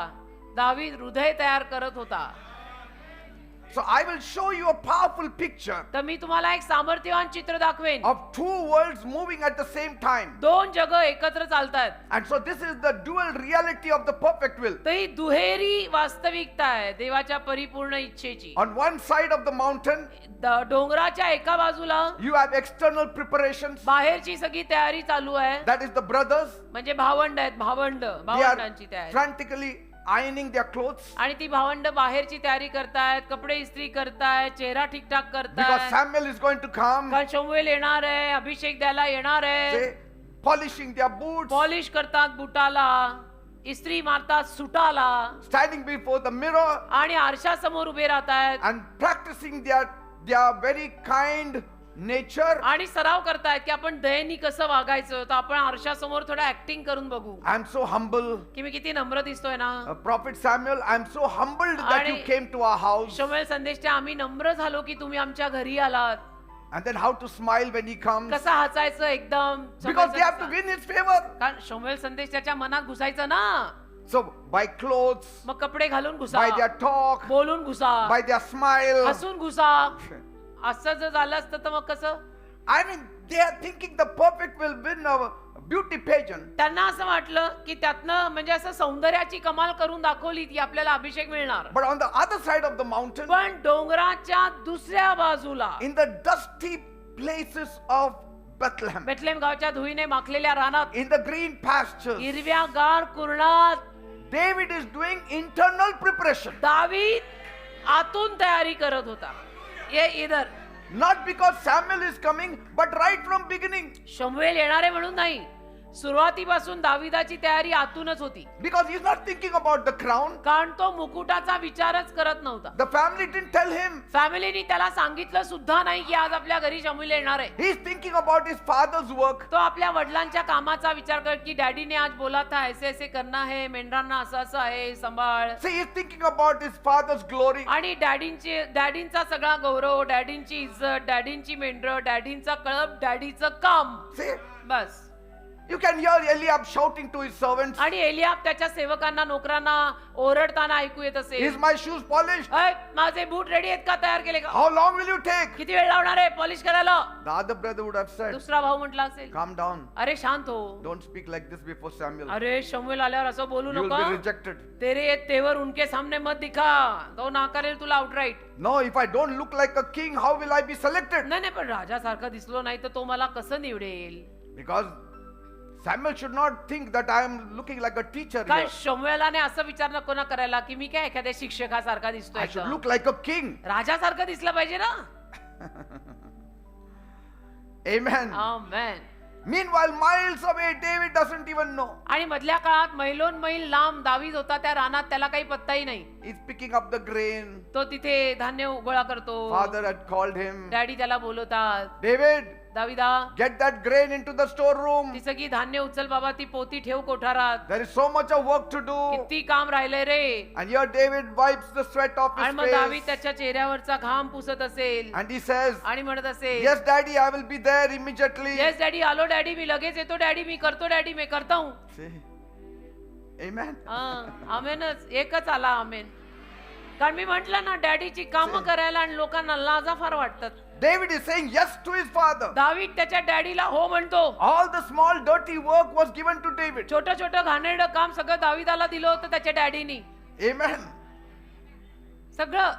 दावीद हृदय तयार करत होता. So I will show you a powerful picture तर मी तुम्हाला एक सामर्थ्यवान चित्र दाखवेन. of two worlds moving at the same time. दोन जग एकत्र चालतात. And so this is the dual reality of the perfect will. तर ही दुहेरी वास्तविकता आहे देवाच्या परिपूर्ण इच्छेची. On one side of the mountain, डोंगराच्या एका बाजूला you have external preparations. बाहेरची सगळी तयारी चालू आहे. That is the brothers. म्हणजे भावंड आहेत, They भावंडांची are तयारी. frantically ironing their clothes आणि ती भावंड बाहेरची तयारी करतायत, कपडे इस्त्री करतायत, चेहरा ठीकठाक because करतायत. Samuel is going to come. कारण शमूएल येणार आहे, अभिषेक द्यायला येणार आहे. They polishing their boots, polish करतात बुटाला, इस्त्री मारतात सुटाला, standing before the mirror आणि आरशासमोर उभे राहतायत and practicing their very kind nature. आणि सराव करतायत की आपण दयेनी कसं वागायचं. तर आपण आरशासमोर थोडं ऍक्टिंग करून बघू I am so humble. की मी किती नम्र दिसतोय ना. Prophet Samuel, I am so humbled that you आणि- came to our house. शमूएल संदेशच्या आम्ही नम्र झालो की तुम्ही आमच्या घरी आलात. And then how to smile when he comes. कसं हसायचं एकदम. Because they have to win his favor. कारण शमूएल संदेश त्याच्या मनात घुसायचं ना. So by clothes, मग कपडे घालून घुसा, by their talk, बोलून घुसा, by their smile. हसून घुसा. असं जर झालं असतं तर मग कसं. I mean, they are thinking the perfect will win a beauty pageant. त्यांना असं वाटलं की त्यातनं म्हणजे असं सौंदर्याची कमाल करून दाखवली की आपल्याला अभिषेक मिळणार. But on the other side of the mountain, पण डोंगराच्या दुसऱ्या बाजूला in the dusty places of Bethlehem, Bethlem गावच्या धुळीने माखलेल्या रानात, in the green pastures, हिरव्या गार कुरणात David is doing internal preparation. दावीद आतून तयारी करत होता. ये इधर Not because Samuel is coming, but right from beginning. शमूएल येणारे म्हणून नाही, सुरुवातीपासून दाविदाची तयारी आतूनच होती. Because he's not thinking about the crown. कारण तो मुकुटाचा विचारच करत नव्हता. The family didn't tell him. फॅमिलीने त्याला सांगितलं सुद्धा नाही की आज आपल्या घरी शमूएल येणार आहे. He's thinking about his father's work. तो आपल्या वडिलांच्या कामाचा विचार करत की डॅडीने आज बोला था ऐसे ऐसे करना है, मेंढरांना असं असं आहे, सांभाळ. See, he's thinking about his father's glory. आणि डॅडींचा सगळा गौरव, डॅडींची इज्जत, डॅडींची मेंढर, डॅडींचा कळप, डॅडीचं काम. See, bus. you can hear Eliab shouting to his servants, आणि एलियाब त्याच्या सेवकांना, नोकरांना ओरडताना ऐकू येत is असेल. my shoes polished? माझे बूट रेडी आहेत का, तयार केले का, How long will you take? किती वेळ लावणार आहे पॉलिश करायला. The other brother would have said, दुसरा भाऊ म्हटला असेल, calm down. अरे शांत हो, Don't speak like this before Samuel. अरे शमूएल आल्यावर असं बोलू You will नका. be rejected. तेरे तेवर उनके सामने मत दिखा, तो नाकारेल तुला outright. No, if I don't look like a king, how will I be selected? नाही पण राजासारखा दिसलो नाही तर तो मला कसं निवडेल. Because Samuel should not think that I am looking like a teacher काय here. शमूएलाने असं विचार नको ना करायला की मी काय एखाद्या शिक्षकासारखा I दिसतोय should का? look like a king. राजासारखं दिसलं पाहिजे ना. Amen. Amen. Meanwhile, miles away, David doesn't even know. आणि मधल्या काळात मैलोन मैल लांब दावीद होता त्या रानात, त्याला काही पत्ताही नाही. He's picking up the grain. तो तिथे धान्य गोळा करतो. Father had called him. Daddy त्याला बोलवतात, David, दाविदा get that grain into the storeroom. ती सगळी धान्य उचल बाबा, ती पोती ठेव कोठारात, There is so much of work to do. किती काम राहिलंय रे. And here David wipes the sweat off आणि his मग दावीद face. त्याच्या चेहऱ्यावरचा घाम पुसत असेल And he says, आणि म्हणत असेल, yes, daddy, I will be there immediately. Yes daddy, आलो डॅडी, मी लगेच येतो डॅडी, मी करतो डॅडी, मी करता हूं. See? Amen. आमेनच, एकच आला आमेन. कारण मी म्हंटल ना, डॅडीची कामं करायला आणि लोकांना लाजा फार वाटतात. David is saying yes to his father. दावीद त्याच्या डॅडीला हो म्हणतो. All the small dirty work was given to David. छोटं छोटं घाणेरडं काम सगळं दावीदाला दिलं होतं त्याच्या डॅडीनी. Amen. सगळं.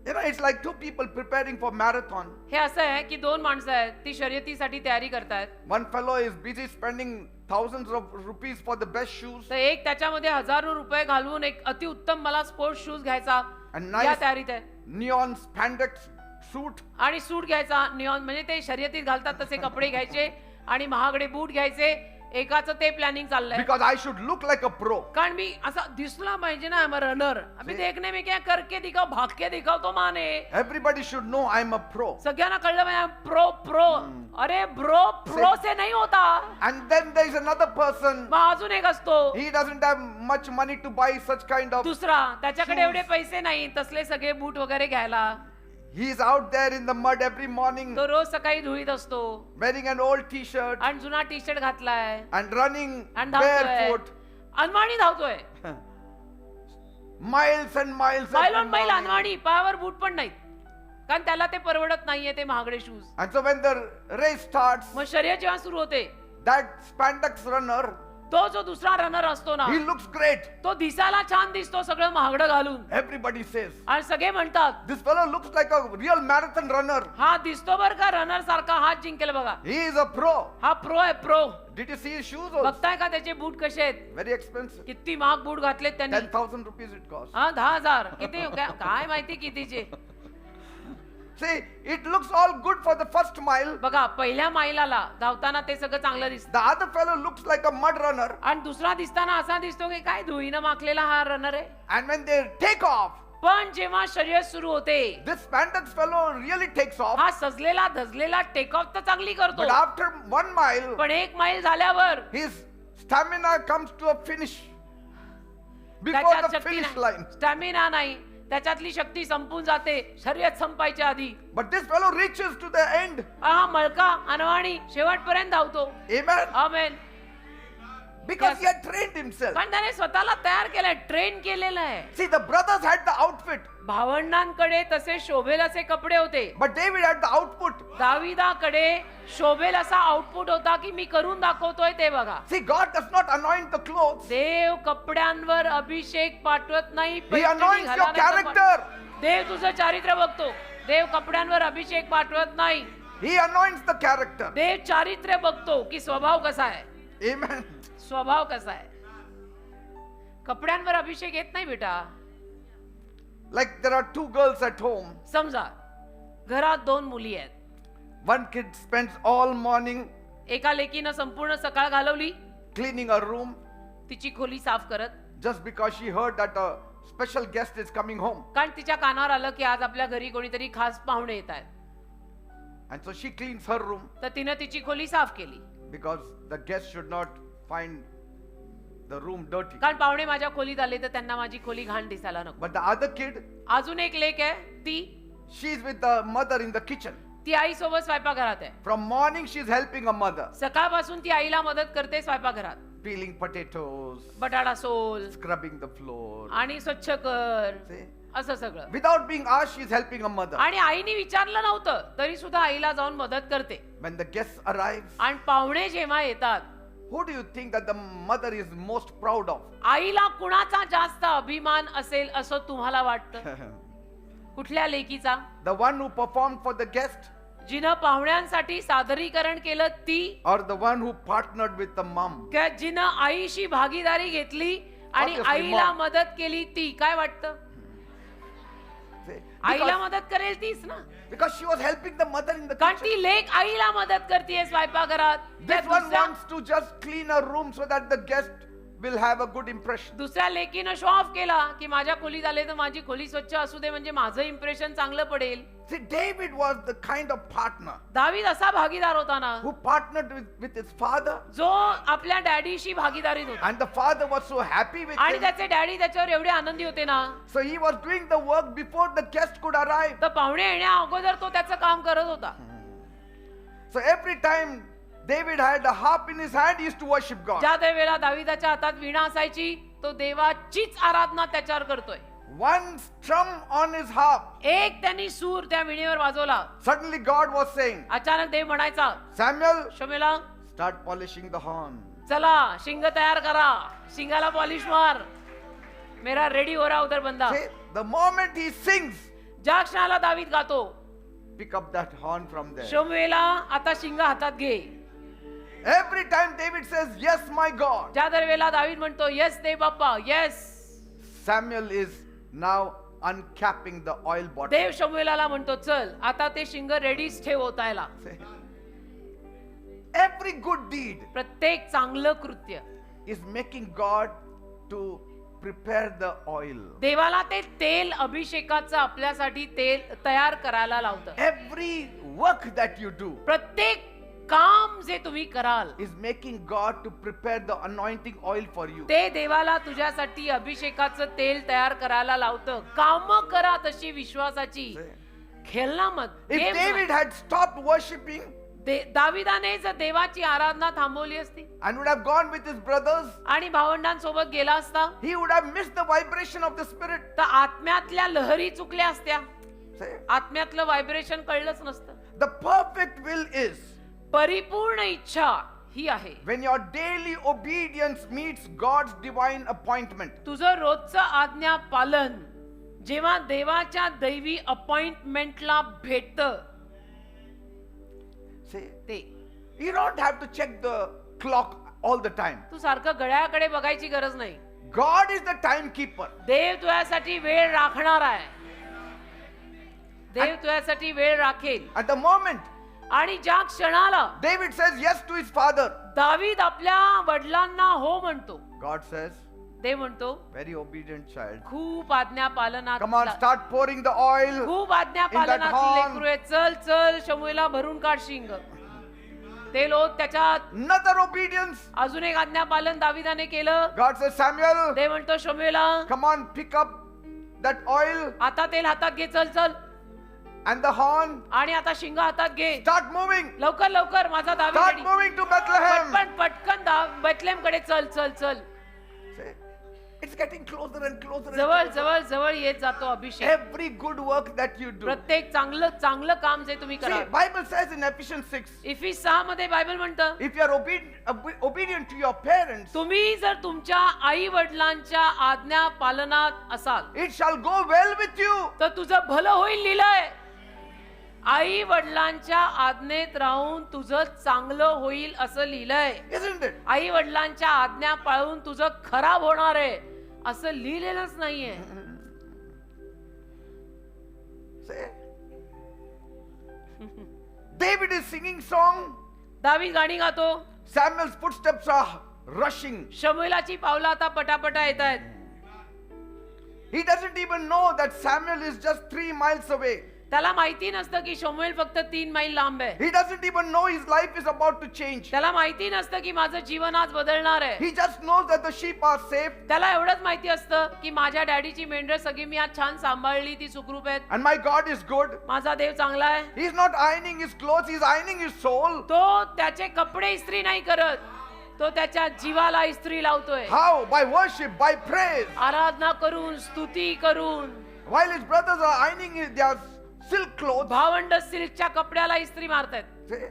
You know, it's like two people preparing for marathon. हे असं आहे की दोन माणसं आहेत, ती शर्यतीसाठी तयारी करतायत. One fellow is busy spending thousands of rupees for the best shoes तर एक त्याच्यामध्ये हजारो रुपये घालून एक अतिउत्तम मला स्पोर्ट्स शूज घ्यायचा, and या nice तयारीत आहे. neon spandex suit. आणि सूट घ्यायचा निऑन, म्हणजे ते शर्यतीत घालतात तसे कपडे घ्यायचे आणि महागडे बूट घ्यायचे. एकाचं ते प्लॅनिंग चाललंय. Because I should look like a pro. कारण मी असा दिसला पाहिजे ना, I'm a runner. अभी देखने में क्या करके दिखाओ, भाग के दिखाओ तो Mane. Everybody should know I'm a pro. सगळ्यांना कळलं पाहिजे प्रो. अरे ब्रो, प्रो से नहीं होता. And then there is another person. मग अजून एक असतो He doesn't have much money to buy such kind of. दुसरा, त्याच्याकडे shoes. एवढे पैसे नाही तसले सगळे बूट वगैरे घ्यायला. He is out there in the mud every morning, तो रोज सकाळी धुळीत असतो wearing an old T-shirt आणि जुना टी शर्ट घातलाय and running आणि धावतोय, barefoot अनवाणी धावतोय. miles and miles. मैलोन every मैल morning. अनवाणी, पायावर बूट पण नाहीत, कारण त्याला ते परवडत नाहीये ते महागडे shoes. And so when the race starts, मग शर्यत जेव्हा सुरू होते, that spandex runner, तो जो दुसरा रनर असतो ना, he looks great. तो दिसायला छान दिसतो सगळं महागडं घालून, Everybody says, आणि सगळे म्हणतात this fellow looks like a real marathon runner. हा दिसतो बर का रनर सारखा, हात जिंकेल बघा, He is a pro. हा प्रो आहे pro. Did you see his shoes also? बघताय का त्याचे बूट कसे आहेत, Very expensive. किती महाग बूट घातलेत त्यांनी. 10,000 rupees it costs. हा 10,000 किती, काय माहिती कितीचे. See, it looks all good for the first mile. बघा पहिल्या मैलाला धावताना ते सगळं चांगलं दिसतं, The other fellow looks like a mud runner. आणि दुसरा दिसताना असा दिसतो की काय धुळीनं माखलेला हा रनर आहे. And when they take off, पण जेव्हा शर्यत सुरू होते, this spandex fellow really takes off. हा सजलेला धजलेला टेक ऑफ तर चांगली करतो, But after 1 mile, पण एक मैल झाल्यावर his stamina comes to a finish. Before the finish line. Stamina नाही, त्याच्यातली शक्ती संपून जाते शर्यत संपायच्या आधी. But this fellow reaches to the end. हा मळका अनवाणी शेवटपर्यंत धावतो. Amen. Amen. Because Yes. he had trained himself. कारण त्याने स्वतःला तयार केलंय, ट्रेन केलेलं आहे. See, the brothers had the outfit, भावंडांकडे तसे शोभेल असे कपडे होते, but David had the output. दाविदाकडे शोभेल असा आउटपुट होता की मी करून दाखवतोय ते बघा. See, God does not anoint the clothes. देव कपड्यांवर अभिषेक पाठवत नाही, He पैठणी anoints घाला your नाही तर character. देव तुझं चारित्र्य बघतो. देव कपड्यांवर अभिषेक पाठवत नाही, He anoints the character. देव चारित्र्य बघतो की स्वभाव कसा आहे. Amen. स्वभाव कसा आहे. कपड्यांवर अभिषेक येत नाही बेटा. Like there are 2 girls at home. समजा घरात 2 मुली आहेत, One kid spends all morning एका लेकीनं संपूर्ण सकाळ घालवली cleaning her room तिची खोली साफ करत, just because she heard that a special guest is coming home. कारण तिच्या कानावर आलं की आज आपल्या घरी कोणीतरी खास पाहुणे येत आहेत. And so she cleans her room तर तिनं तिची खोली साफ केली, because the guest should not find the room dirty. कारण पाहुणे माझ्या खोलीत आले तर त्यांना माझी खोली घाण दिसायला नको. But the other kid, अजून एक लेक आहे, ती she's with the mother in the kitchen. ती आई सोबत स्वयंपाकघरात आहे. From morning she's helping her mother, सकाळपासून ती आईला मदत करते स्वयंपाकघरात, peeling potatoes, बटाटा सोल scrubbing the floor. आणि स्वच्छ कर, See? असं सगळं. Without being asked, she's helping her mother. आणि आईने विचारलं नव्हतं तरी सुद्धा आईला जाऊन मदत करते. When the guest arrives, आणि पाहुणे जेव्हा येतात, who do you think that the mother is most proud of? आईला कुणाचा जास्त अभिमान असेल असं तुम्हाला वाटतं? कुठल्या लेकीचा? The one who performed for the guest, जिनं पाहुण्यांसाठी सादरीकरण केलं ती, or the one who partnered with the mom? का जिनं आईशी भागीदारी घेतली आणि Obviously, आईला mom. मदत केली ती? काय वाटतं? See, आईला because, मदत करेल तीच ना, because she was helping the mother in the कारण kitchen. ती लेक आईला मदत करते स्वयंपाकघरात. त्या This one दुसऱ्या wants to just clean her room so that the guest will have a good impression. दुसऱ्या लेकीनं शो ऑफ केला की माझ्या खोलीत आले तर माझी खोली स्वच्छ असू दे म्हणजे माझं इम्प्रेशन चांगलं पडेल. See, David was the kind of partner दावीद असा भागीदार होता ना, who partnered with his father, जो आपल्या डॅडीशी भागीदारीत होता and the father was so happy with आणि him. त्याचे डॅडी त्याच्यावर एवढे आनंदी होते ना, So he was doing the work before the guest could arrive. तर पाहुणे येण्या अगोदर तो त्याचं काम करत होता. So every time David had a harp in his hand, he used to worship God. ज्या त्या वेळेला दाविदाच्या हातात वीणा असायची तो देवाचीच आराधना त्याच्यावर करतोय. One strum on his harp. एक त्यांनी सूर त्या वीणेवर वाजवला. Suddenly God was saying, अचानक देव म्हणायचा, Samuel, शमेला start polishing the horn. चला शिंग तयार करा, शिंगाला पॉलिश मार, मेरा रेडी हो रहा उधर बंदा. See, the moment he sings, ज्या क्षणाला दावीद गातो, pick up that horn from there. शमूएला आता शिंग हातात घे. Every time David says, Yes, my God, ज्या दरवेळेला दावीद म्हणतो येस देव बाप्पा yes, Samuel is now uncapping the oil bottle. देव शमूएलाला म्हणतो चल आता ते शिंग रेडीच ठेव ओतायला. See, every good deed प्रत्येक चांगलं कृत्य is making God to prepare the oil. देवाला ते तेल अभिषेकाचं आपल्यासाठी तेल तयार करायला लावतं. Every work that you do प्रत्येक काम जे तुम्ही कराल is making God to prepare the anointing oil for you. ते देवाला तुझ्यासाठी अभिषेकाचं तेल तयार करायला लावतं. काम करा तशी विश्वासाची, खेळना मत. If David had stopped worshipping दाविदाने जर देवाची आराधना थांबवली असती and would have gone with his brothers, आणि भावंडांसोबत गेला असता he would have missed the vibration of the Spirit. तर आत्म्यातल्या लहरी चुकल्या असत्या. See, आत्म्यातलं व्हायब्रेशन कळलंच नसतं. the perfect will is परिपूर्ण इच्छा ही आहे when your daily obedience meets God's divine appointment. तुझं रोजचं आज्ञा पालन जेव्हा देवाच्या दैवी अपॉइंटमेंटला भेटतं See, ते. you don't have to check the clock all the time. तू सारखं घड्याळाकडे बघायची गरज नाही. God is the timekeeper. देव तुझ्यासाठी वेळ राखणार आहे. देव तुझ्यासाठी वेळ राखेल. At the moment आणि ज्या क्षणाला David says yes to his father, दावीद आपल्या वडिलांना हो म्हणतो, God says, देव म्हणतो very obedient child. खूप आज्ञा पालनात Come on, start pouring the oil. खूप आज्ञा in that पालनात horn. लेकरू आहे. चल चल शमूएला भरून काढ शिंग. ते लोक त्याच्यात Another obedience. अजून एक आज्ञा पालन दाविदाने केलं. God says, Samuel, ते म्हणतो शमूएला come on, pick up that oil आता तेल हातात घे, चल चल, and the horn. आणि आता शिंग हातात घे, Start moving. लवकर लवकर माझा दावीद Start ready. moving to Bethlehem. पटकन पटकन बेथलेम कडे चल चल चल. See, it's getting closer and closer. And जवळ closer. जवळ जवळ येत जातो अभिषेक. Every good work that you do. प्रत्येक चांगलं चांगलं काम जे तुम्ही See, करा. Bible says in Ephesians 6, इफिस 6 मध्ये बायबल म्हणतं if you are obedient to your parents, तुम्ही जर तुमच्या आई वडिलांच्या आज्ञा पालनात असाल it shall go well with you. तर तुझं भलं होईल लिहिलंय. आई वडिलांच्या आज्ञेत राहून तुझं चांगलं होईल असं लिहिलंय. Isn't it? आई वडिलांच्या आज्ञा पाळून तुझं खराब होणार आहे असं लिहिलेलंच नाहीये. See? David is singing song. दावीद गाणी गातो. Samuel's footsteps are rushing. शमूएलाची पावलं आता पटापटा येत आहेत. He doesn't even know that Samuel is just 3 miles away. त्याला माहिती नसतं की शमूएल फक्त 3 मैल लांब आहे. He doesn't even know his life is about to change. त्याला माहिती नसतं की माझं जीवन आज बदलणार आहे. He just knows that the sheep are safe त्याला एवढंच माहिती असतं की माझ्या डॅडीची मेंढरं सगळी मी आज छान सांभाळली, ती सुखरूप आहेत. and my God is good. माझा देव चांगला आहे. He's not ironing his clothes, he's ironing his soul. तो त्याचे कपडे इस्त्री नाही करत, तो त्याच्या जीवाला इस्त्री लावतोय. How? By worship, by praise. आराधना करून, स्तुती करून. While his brothers are ironing their silk clothes, भावंड सिल्कच्या कपड्याला इस्त्री मारतायत. see,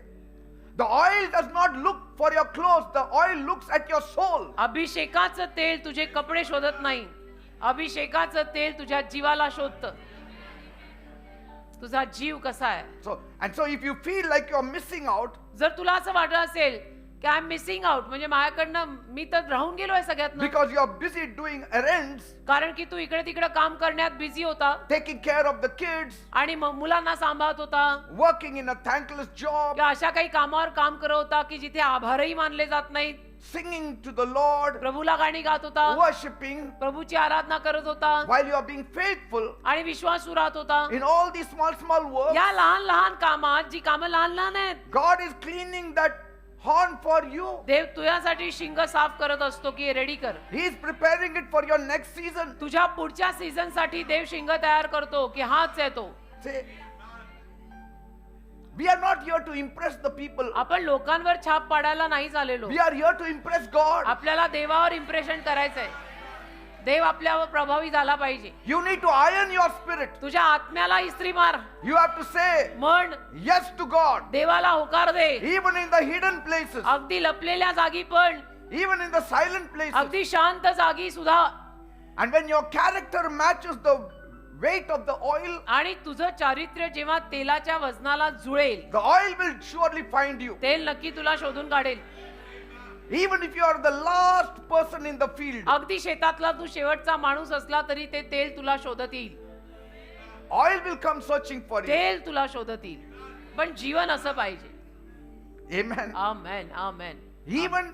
the oil does not look for your clothes, the oil looks at your soul. अभिषेकाचं तेल तुझे कपडे शोधत नाही, अभिषेकाचं तेल तुझ्या जीवाला शोधतं. तुझा जीव कसा आहे. So if you feel like you're missing out, जर तुला असं वाटत असेल की आय एम मिसिंग आउट, म्हणजे माझ्याकडनं मी तर राहून गेलोय सगळ्यात, because you are busy doing errands, कारण की तू इकडे तिकडे काम करण्यात बिझी होता taking care of the kids, आणि मुलांना सांभाळत होता, working in a thankless job, किंवा अशा काही कामावर काम करत होता की जिथे आभारही मानले जात नाहीत. singing to the Lord, प्रभूला गाणी गात होता, worshiping, प्रभूची आराधना करत होता while you are being faithful आणि विश्वासू राहत होता. in all these small works. या लहान लहान कामात, जी कामं लहान लहान आहेत, God is cleaning that horn for you. देव तुझ्यासाठी शिंग साफ करत असतो की रेडी कर. He is preparing it for your next season. तुझ्या पुढच्या सीझन साठी देव शिंग तयार करतो की हाच आहे तो. Say, we are not here to impress the people. आपण लोकांवर छाप पाडायला नाही झालेलो, We are here to impress God. आपल्याला देवावर इम्प्रेशन करायचंय. देव आपल्यावर प्रभावी झाला पाहिजे. You need to iron your spirit. तुझ्या आत्म्याला इस्त्री मार, You have to say म्हण yes to God, देवाला होकार दे. even in the hidden places, अगदी लपलेल्या जागी पण, even in the silent places. अगदी शांत जागी सुद्धा. And when your character matches the weight of the oil, आणि तुझं चारित्र्य जेव्हा तेलाच्या वजनाला जुळेल, the oil will surely find you. तेल नक्की तुला शोधून काढेल. Even if you are the last person in the field, अगदी शेतातला तू शेवटचा माणूस असला तरी ते तेल तुला शोधत येईल. oil will come searching for you. तेल तुला शोधत येईल. पण जीवन असं पाहिजे. Amen. Amen, amen. Even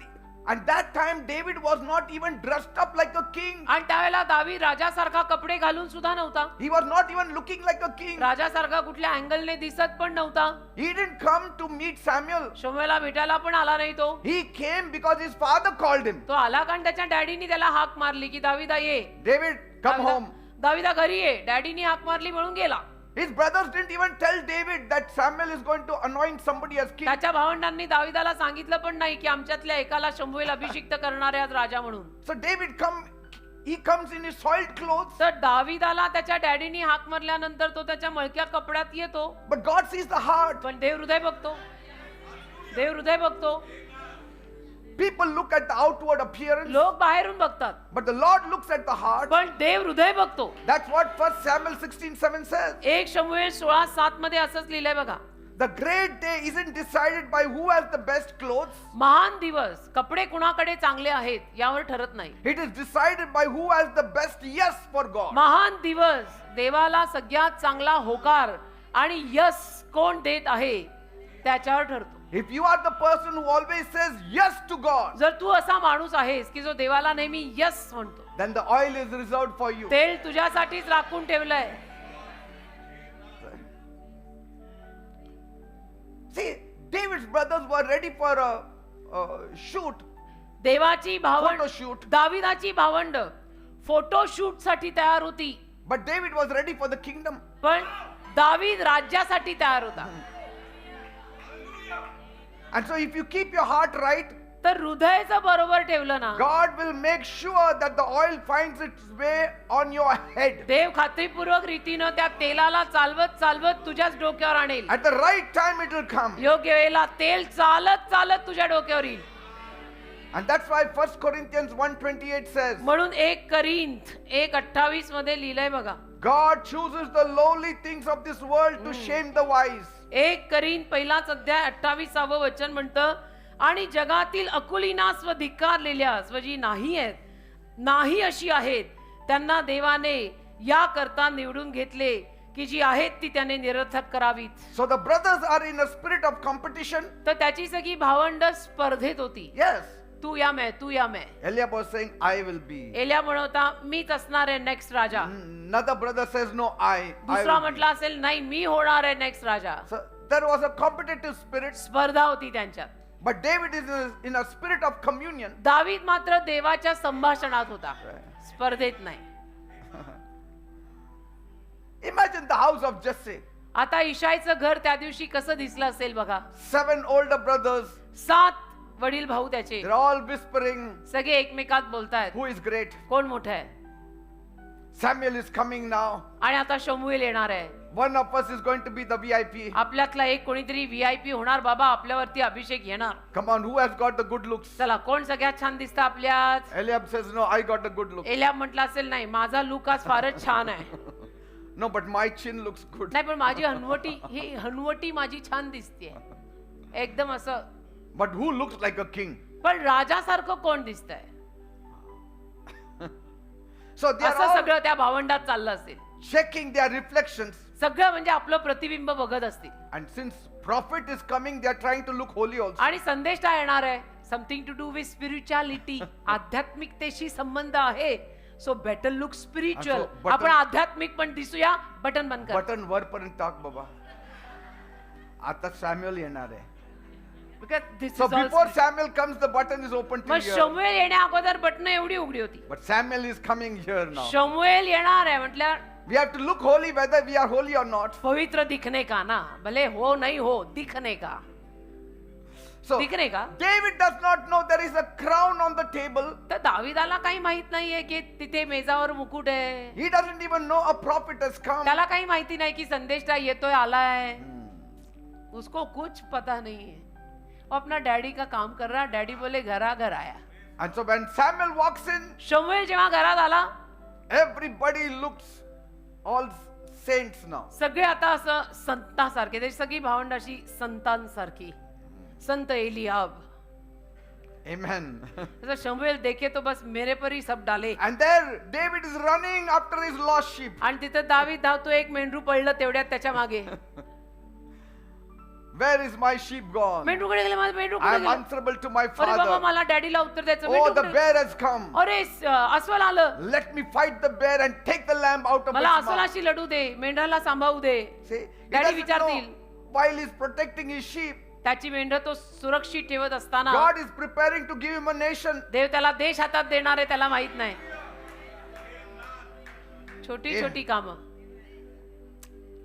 at that time, David was not even dressed up like a king. आणि त्यावेळेला दावीद राजासारखा कपडे घालून सुद्धा नव्हता. He was not even looking like a king. राजासारखा कुठल्या अँगलने दिसत पण नव्हता. He didn't come to meet Samuel. शमूएलला भेटायला पण आला नाही तो. He came because his father called him. तो आला कारण त्याच्या डॅडीनी त्याला हाक मारली की दाविदा ये. David, come home. दाविदा घरी ये. डॅडीनी हाक मारली म्हणून गेला. His brothers didn't even tell David that Samuel is going to anoint somebody as king. त्याच्या भावंडांनी दाविदाला सांगितलं पण नाही की आमच्यातल्या एकाला शमूएल अभिषिक्त करणार आहे आज राजा म्हणून. So David he comes in his soiled clothes. तर दाविदाला त्याच्या डॅडीनी हाक मारल्यानंतर तो त्याच्या मळक्या कपड्यात येतो. But God sees the heart. पण देव हृदय बघतो. देव हृदय बघतो. People look at the outward appearance, लोक बाहेरून बघतात, but the Lord looks at the heart. पण देव हृदय बघतो. That's what 1 Samuel 16:7 says. 1 शमूएल 16:7 मध्ये असंच लिहिलंय बघा. The great day isn't decided by who has the best clothes. महान दिवस कपडे कुणाकडे चांगले आहेत यावर ठरत नाही. It is decided by who has the best yes for God. महान दिवस देवाला सगळ्यात चांगला होकार आणि यस कोण देत आहे त्याच्यावर ठरतो. If you are the person who always says yes to God, जर तू असा माणूस आहेस की जो देवाला नेहमी यस म्हणतो, then the oil is reserved for you. तेल तुझ्यासाठीच राखून ठेवलंय. See, David's brothers were ready for a shoot, देवाची भावंड, photo shoot. दाविदाची भावंड फोटो शूट साठी तयार होती, But David was ready for the kingdom. पण दावीद राज्यासाठी तयार होता. And so if you keep your heart right, तर हृदयचं बरोबर ठेवलं ना, God will make sure that the oil finds its way on your head. देव खात्रीपूर्वक रीतीनं त्या तेलाला चालवत चालवत तुझ्याच डोक्यावर आणेल. At the right time it will come. योग्य वेळेला तेल चालत चालत तुझ्या डोक्यावर येईल. And that's why 1 Corinthians 1:28 says, म्हणून 1 करिंथ 1:28 मध्ये लिहिलंय बघा. God chooses the lowly things of this world to shame the wise. 1 Corinth 1:28 वचन म्हणतं, आणि जगातील अकुलीना स्व धिक्कारलेल्या स्वजी नाही आहेत, नाही अशी आहेत, त्यांना देवाने या करता निवडून घेतले की जी आहेत ती त्याने निरर्थक करावीत. So the brothers are in a spirit of competition. तर त्याची सगळी भावंड स्पर्धेत होती. Yes. तू या मैं, तू या मैं. Eliab was saying, I will be. Elia म्हणता मीच असणार आहे next Raja. Another brother says, no, I दुसरा will be. म्हटला असेल नाही मी होणार आहे next Raja. So there was a competitive spirit. स्पर्धा होती त्यांच्यात. But David is in a spirit of communion. दावीद मात्र देवाच्या संभाषणात होता, स्पर्धेत नाही. Imagine the house of Jesse. आता इशाईचं घर त्या दिवशी कसं दिसलं असेल बघा. 7 older brothers. 7 वडील भाऊ त्याचे, They're all whispering, सगळे एकमेकात बोलतायत, who is great? कोण मोठं आहे. Samuel is coming now. आणि आता शमूएल येणार आहे. One of us is going to be the VIP. आपल्यातला एक कोणीतरी VIP होणार बाबा, आपल्यावरती अभिषेक येणार. Come on, who has got the good looks? चला कोण सगळ्यात छान दिसतं आपल्यात. Eliab says, no, I got the good look. Eliab म्हटलं असेल नाही माझा लुक आज फारच छान आहे. No, but my chin looks good. नाही पण माझी हनवटी, ही हनवटी माझी छान दिसते एकदम असं But who looks like a king? पण राजासारखं कोण दिसतंय? So they are असं all सगळं त्या भावंडात चाललं असेल. checking their reflections. सगळं म्हणजे आपलं प्रतिबिंब बघत असतील. And since prophet is coming, they are trying to look holy also. आणि संदेष्टा येणार आहे. Something to do with spirituality. आध्यात्मिकतेशी संबंध आहे. So better look spiritual. And so button- आपण आध्यात्मिक पण दिसूया. बटन बंद कर. बटन वरपर्यंत टाक बाबा. आता सॅम्युअल येणार आहे. Because this So is all before spiritual. Samuel comes, the button is open to मग here. शमूएल येण्या अगोदर बटन एवढी उघडी होती. But Samuel is coming here now. शमूएल येणार आहे म्हटल्यावर We have to look holy whether we are holy or not. पवित्र दिखने का ना, भले हो नहीं हो, दिखने का. So दिखने का. David does not know there is a crown on the table. तर दाविदाला काही माहित नाहीये की तिथे मेजावर मुकुट आहे. He doesn't even know a prophet has come. त्याला काही माहिती नाही की संदेष्टा येतोय आलाय. उसको कुछ पता नहीं है. वो अपना डैडी का काम कर रहा. डैडी बोले घरा घर आया. And so when Samuel walks in, शमूएल जेव्हा घरात आला, everybody looks all saints now. सगळे आता असं संतांसारखे. त्याची सगळी भावंड अशी संतांसारखी. संत एलियाब. Amen. जैसे शमूएल देखे तो बस मेरे पर ही सब डाले. And there David is running after his lost sheep. आणि तिथं दावीद धावतो. एक मेंढरू पडलं तेवढ्यात त्याच्या मागे. Where is my sheep gone? मेंढरूकडे गेले. माझं मेंढरू I कुठे am गेलं? answerable to my अरे बाबा father. मला डॅडीला उत्तर द्यायचं. Oh, मेंढरू the कुठे- bear has come. अरे अस्वल आलं. Let me fight the bear and take the lamb out of मला its mouth. अस्वलाशी लढू दे. मेंढराला सांभाळू दे. See, he डॅडी doesn't विचारतील. know while he's protecting his sheep, त्याची मेंढर तो सुरक्षित ठेवत असताना God is preparing to give him a nation. देव त्याला देश हातात देणार आहे त्याला माहित नाही. छोटी छोटी कामं.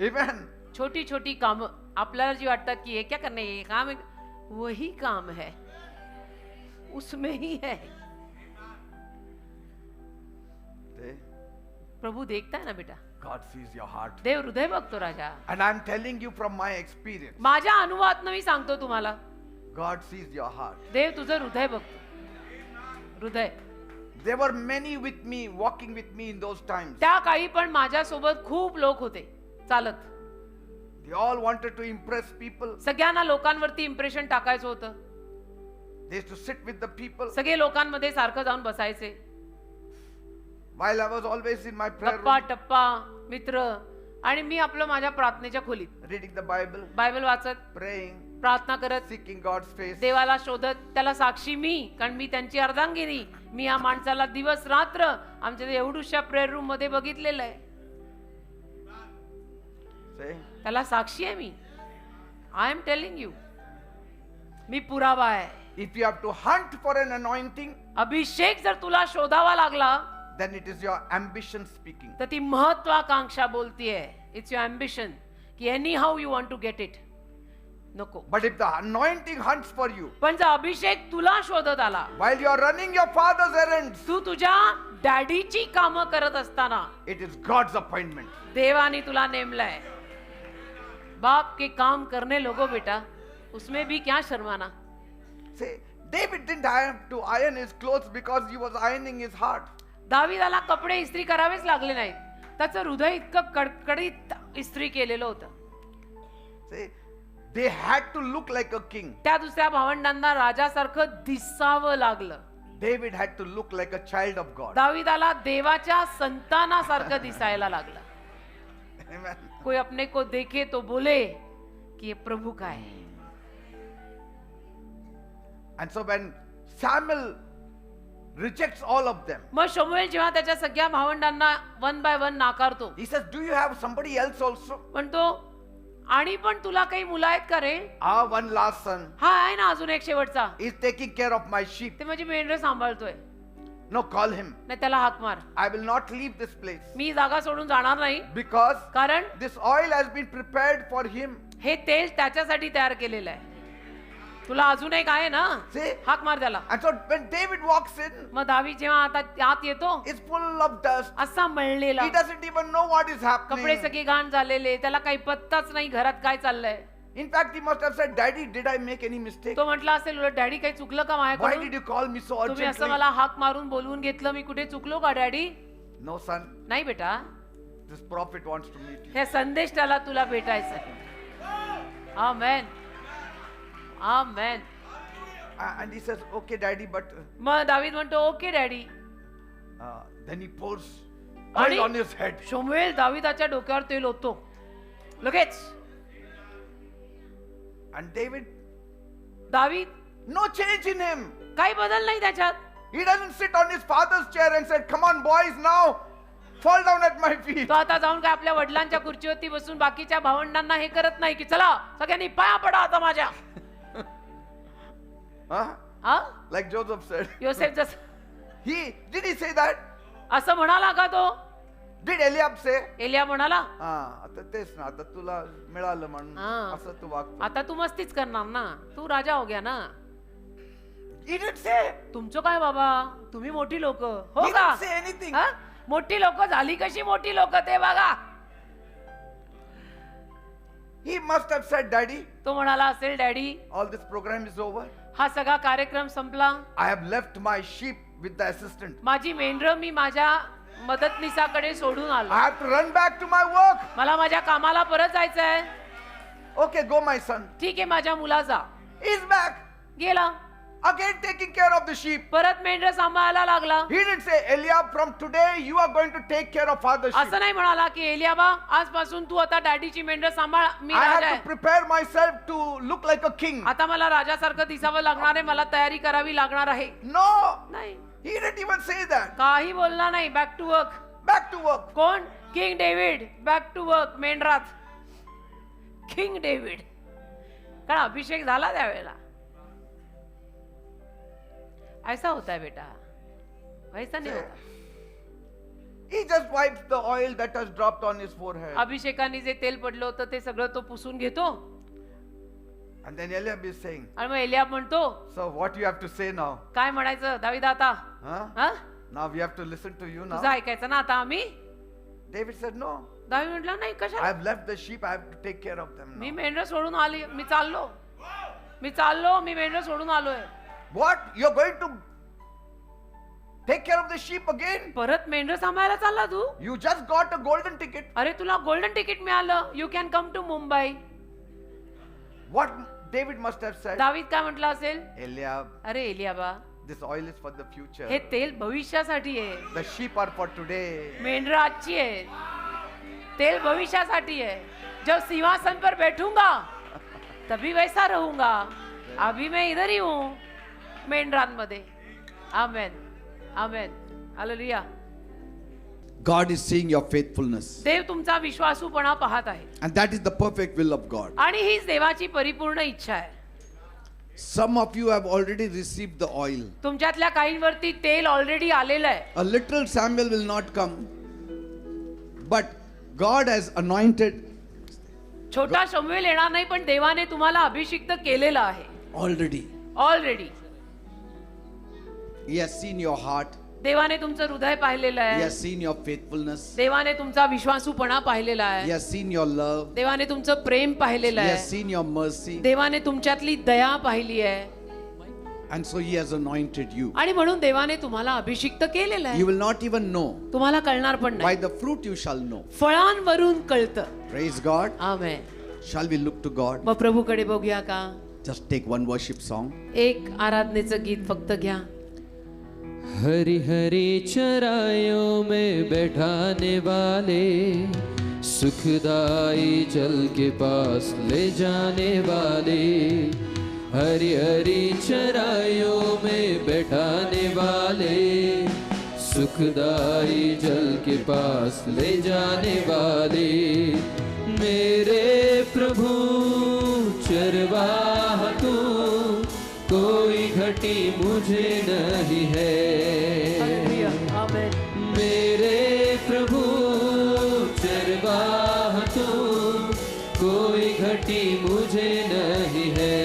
Amen. छोटी छोटी कामं आपल्याला जी वाटतात की हे क्या करणे, हे काम है, वही काम है, उसमें ही है. See, प्रभू देखता है ना बेटा. God sees your heart. देव हृदय बघतो राजा. And I'm telling you from my experience, माझ्या अनुभवातनं मी सांगतो तुम्हाला. God sees your heart. देव तुझं हृदय बघतो. हृदय. There were many with me, walking with me in those times. त्या काळी पण माझ्या सोबत खूप लोक होते चालत. They all wanted to impress people. सगळ्यांना लोकांवरती इम्प्रेशन टाकायचं होतं. They used to sit with the people. सगळे लोकांमध्ये सारखं जाऊन बसायचे. While I was always in my prayer गप्पा room, टप्पा मित्र. आणि मी आपलं माझ्या प्रार्थनेच्या खोलीत reading the Bible, बायबल वाचत, praying, प्रार्थना करत, seeking God's face. देवाला शोधत. त्याला साक्षी मी, कारण मी त्यांची अर्धांगिनी. मी या माणसाला दिवस रात्र आमच्या एवढूशा प्रेयर रूम मध्ये बघितलेलं आहे. See? त्याला साक्षी आहे मी. I am telling you. मी पुरावा आहे. If you have to hunt for an anointing, अभिषेक जर तुला शोधावा लागला then it is your ambition speaking. तर ती महत्वाकांक्षा बोलतीये. इट्स युअर अम्बिशन की any how you want to get it. नको. But if the anointing hunts for you, पण जर अभिषेक तुला शोधत आला, while you are running your father's errands, तू तुझ्या डॅडीची कामं करत असताना it is God's appointment. देवाने तुला नेमलंय. बाप के काम करने लोगो बेटा, उसमें भी क्या शर्माना. See, David didn't have to iron his clothes because he was ironing his heart. दाविदाला कपडे इस्त्री करावेच लागले नाहीत. त्याचं हृदय इतकं कडकडीत इस्त्री केलेलं होतं. See, they had to look like a king. त्या दुसऱ्या भावंडांना राजासारखं दिसावं लागलं. David had to look like a child of God. दाविदाला देवाच्या संतानासारखं दिसायला लागलं. Amen. कोई अपने को देखे तो बोले कि ये प्रभु का है. And so when Samuel rejects all of them, मग शमूएल जेव्हा त्याच्या सगळ्या भावंडांना वन बाय वन नाकारतो, he says, do you have somebody else also? म्हणतो आणि पण तुला काही मुलं आहेत का रे. One last son हा आहे ना अजून एक शेवटचा. is taking care of my sheep. ते माझी मेंढरं सांभाळतोय. No, call him. नाही त्याला हाक मार. I will not leave this place मी जागा सोडून जाणार नाही. because कारण this oil has been prepared for him. हे तेल त्याच्यासाठी तयार केलेलं आहे. तुला अजून एक आहे ना. See? हाक मार त्याला. And so when David walks in, मग दावी जेव्हा आता आत येतो it's full of dust. असा मळलेला. He doesn't even know what is कपडे happening. सगळे घाण झालेले. त्याला काही पत्ताच नाही घरात काय चाललंय. In fact, he must have said, Daddy, did I make any mistake? तो म्हटला असेल उलट डॅडी काही चुकलं का Why माझ्याकडून. did you call me so तुम्ही असं urgently? मला हाक मारून बोलवून घेतलं. मी कुठे चुकलो का डॅडी. No, son. नाही बेटा. This prophet wants to meet you. हे संदेश त्याला तुला भेटायचं. आमेन. आमेन. And he says, okay, daddy, but मग दावीद म्हणतो okay daddy. then he pours आणि oil on his head. शमूएल दावीदाच्या डोक्यावर तेल ओततो लगेच. And David, दावीद no change in him. काही बदल नाही त्याच्यात. He doesn't sit on his father's chair and said, come on, boys, now fall down at my feet. तो आता जाऊन काय आपल्या वडिलांच्या खुर्चीवरती बसून बाकीच्या भावंडांना हे करत नाही की चला सगळ्यांनी पाया पडा आता माझ्या. Huh? हा Like Joseph said. योसेफ जस Did he say that? असं म्हणाला का तो? Did Eliab say? एलिया म्हणाला आता तेच ना, आता तुला मिळालं म्हणून हा. असं तू वागतो. आता तू मस्तीच करणार ना, तू राजा हो गया ना. He didn't say. तुमचं काय बाबा, तुम्ही मोठी लोक हो He का? didn't say anything. हा? मोठी लोक झाली कशी मोठी लोक ते बघा. He must have said, Daddy, तो म्हणाला असेल daddy all this program is over. हा सगळा कार्यक्रम संपला. I have left my sheep with the assistant. माझी मेंढरं मी माझ्या मदतनीसाकडे सोडून I आलो. have to run back to my work. मला माझ्या कामाला परत जायचंय. Okay, go my son. ठीक आहे माझ्या मुला जा. He's back. गेला Again taking care of the sheep. परत मेंढर सांभाळायला लागला. He didn't say, Eliab, from today you are going to take care of father's sheep. असं नाही म्हणाला की एलियाबा आजपासून तू आता डॅडीची मेंढर सांभाळ, मी I राजा have आहे. to prepare myself to look like a king. आता मला राजासारखं दिसावं लागणार आहे, मला तयारी करावी लागणार आहे. No, नाही he didn't even say that. काही बोलला नाही. Back to work. Back to work. कोण? King David back to work मेंढरात. किंग डेव्हिड कारण अभिषेक झाला त्यावेळेला. ऐसा होता है बेटा, वैसा नहीं होता. He just wipes the oil that has dropped on his forehead. अभिषेकाने जे तेल पडलं होतं ते सगळं तो पुसून घेतो. And then Eliab is saying, आणि मग एलियाब म्हणतो so what you have to say now? काय म्हणायचं दावीद आता? Huh? हा? Now we have to listen to you तुझं now. ऐकायचं ना आता आम्ही? David said, no, दावीद म्हटलं नाही I कशा, have left the sheep. I have to take care of them me now. मेंढर सोडून आली, मी चाललो, मी मेंढर सोडून आलोय. What? You're going to take care of the sheep again? परत मेंढर सांभाळायला चालला तू? You just got a golden ticket. अरे तुला गोल्डन तिकीट मिळालं, you can come to Mumbai. What David must have said? दावीद काय म्हटलं असेल? Eliab, अरे एलियाबा this oil is for the future. हे तेल भविष्यासाठी आहे, The sheep are for today. मेंढर आजची आहे, तेल भविष्यासाठी है. जब सिंहासन पर बैठूंगा तभी वैसा रहूंगा, अभी मैं इधर ही हूं मेंढरांमध्ये. Amen amen hallelujah. God is seeing your faithfulness. देव तुमचा विश्वासूपणा पाहत आहे And that is the perfect will of God. आणि हीच देवाची परिपूर्ण इच्छा आहे. Some of you have already received the oil. तुमच्यातल्या काहींवरती तेल ऑलरेडी आलेलं आहे. A literal Samuel will not come. But God has anointed छोटा शमूएल येणार नाही, पण देवाने तुम्हाला अभिषिक्त केलेलं आहे already. Already. He has seen your heart. देवाने तुमचं हृदय पाहिलेलं He आहे. has seen your faithfulness. देवाने तुमचा विश्वासूपणा पाहिलेला He आहे. has seen your love. देवाने तुमचं प्रेम पाहिलेलं He has आहे. seen your mercy. देवाने तुमच्यातली दया पाहिली आहे. And so He has anointed you. आणि म्हणून देवाने तुम्हाला अभिषिक्त केलेलं You आहे. will not even know. तुम्हाला कळणार पण By नाही. the fruit you shall know. फळांवरून कळतं. Praise God. Amen. Shall we look to God? मग प्रभूकडे बघूया का? Just take one worship song. एक आराधनेचं गीत फक्त घ्या. हरी हरी चराइयों में बैठाने वाले, सुखदाई जल के पास ले जाने वाले, हरी हरी चराइयों में बैठाने वाले, सुखदाई जल के पास ले जाने वाले, मेरे प्रभु चरवाह तू, कोई घटी मुझे नहीं है। आमेन. मेरे प्रभु चरवाह तू, कोई घटी मुझे नहीं है।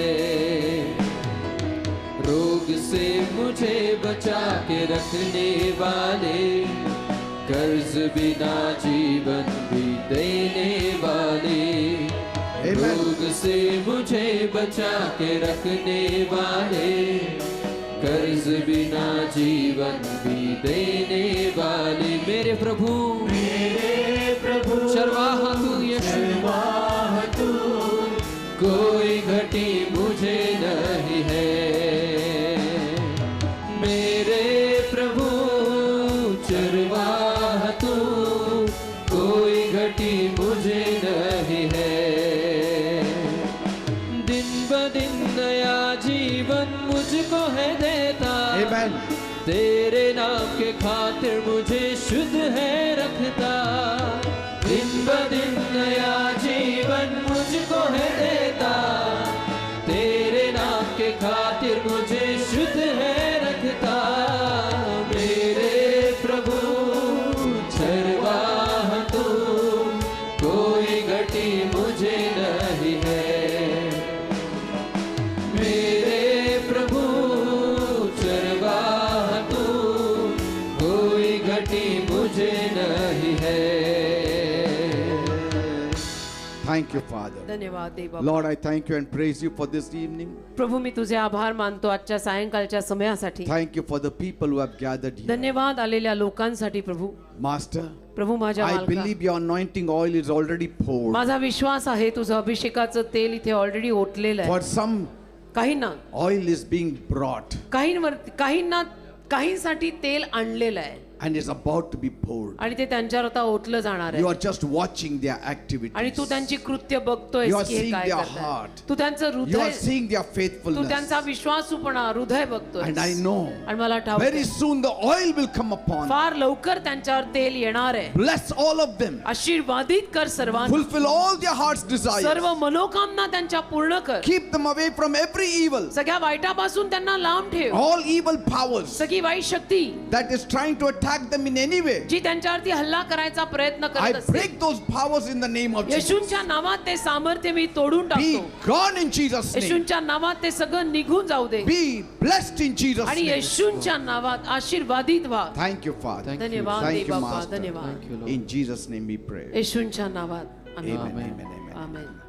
रोग से मुझे बचा के रखने वाले, कर्ज बिना जीवन भी देने वाले, रोग से मुझे बचा के रखने वाले, कर्ज बिना जीवन भी देने वाले, मेरे प्रभु चरवाह तू यीशु, कोई घटी मुझे नहीं है। तेरे नाम के खातिर मुझे शुद्ध है रखता, दिन ब दिन नया जीवन मुझको है देता, तेरे नाम के खातिर मुझे शुद्ध है रखता। मेरे प्रभु चरवाह तू, कोई घटी मुझे नहीं है। मेरे प्रभु चरवाह तू, कोई घटी मुझे नहीं है। Thank you, Father. धन्यवाद देव बाबा. Lord, I thank you and praise you for this evening. प्रभू मी तुझे आभार मानतो आजच्या सायंकाळच्या समयासाठी. Thank you for the people who have gathered here. धन्यवाद आलेल्या लोकांसाठी प्रभू. Master, प्रभू माझ्या I मालका, believe your anointing oil is already poured. माझा विश्वास आहे तुझं अभिषेकाचं तेल इथे ऑलरेडी ओतलेलं आहे. For some, काहींना oil is being brought काहींसाठी तेल आणलेलं आहे and is about to be poured. आणि ते त्यांच्यावर आता ओतलं जाणार You आहे. are just watching their आणि activities. तू त्यांची कृत्य बघतोय You are की हे seeing काय their करतायत. heart. तू त्यांचं You are हृदय, seeing their तू faithfulness. त्यांचा विश्वासूपणा हृदय बघतोय. And I know आणि मला ठाऊक very आहे, soon the oil will come upon them. फार लवकर त्यांच्यावर तेल येणार आहे. Bless all of them. आशीर्वादित कर सर्वांना. Fulfill all their heart's desires. सर्व मनोकामना त्यांच्या पूर्ण कर. Keep them away from every evil. सगळ्या वाईटापासून त्यांना लांब ठेव. All evil powers सगळी वाईट शक्ती that is trying to attack them in any way. जी त्यांच्यावरती हल्ला करायचा प्रयत्न I करत असते, break those powers in the name of Jesus. येशूंच्या नावात ते सामर्थ्य मी तोडून Be टाकतो. gone in Jesus' name. येशूंच्या नावात ते सगळं निघून जाऊ दे Be blessed in Jesus' आणि name. येशूंच्या नावात आशीर्वादित व्हा. Thank you, Father. Thank you. धन्यवाद Thank Dev you, Bappa, Master. धन्यवाद. Thank you, Lord. In Jesus' name we pray. येशूंच्या नावात आमेन. Amen, amen, amen. आमेन.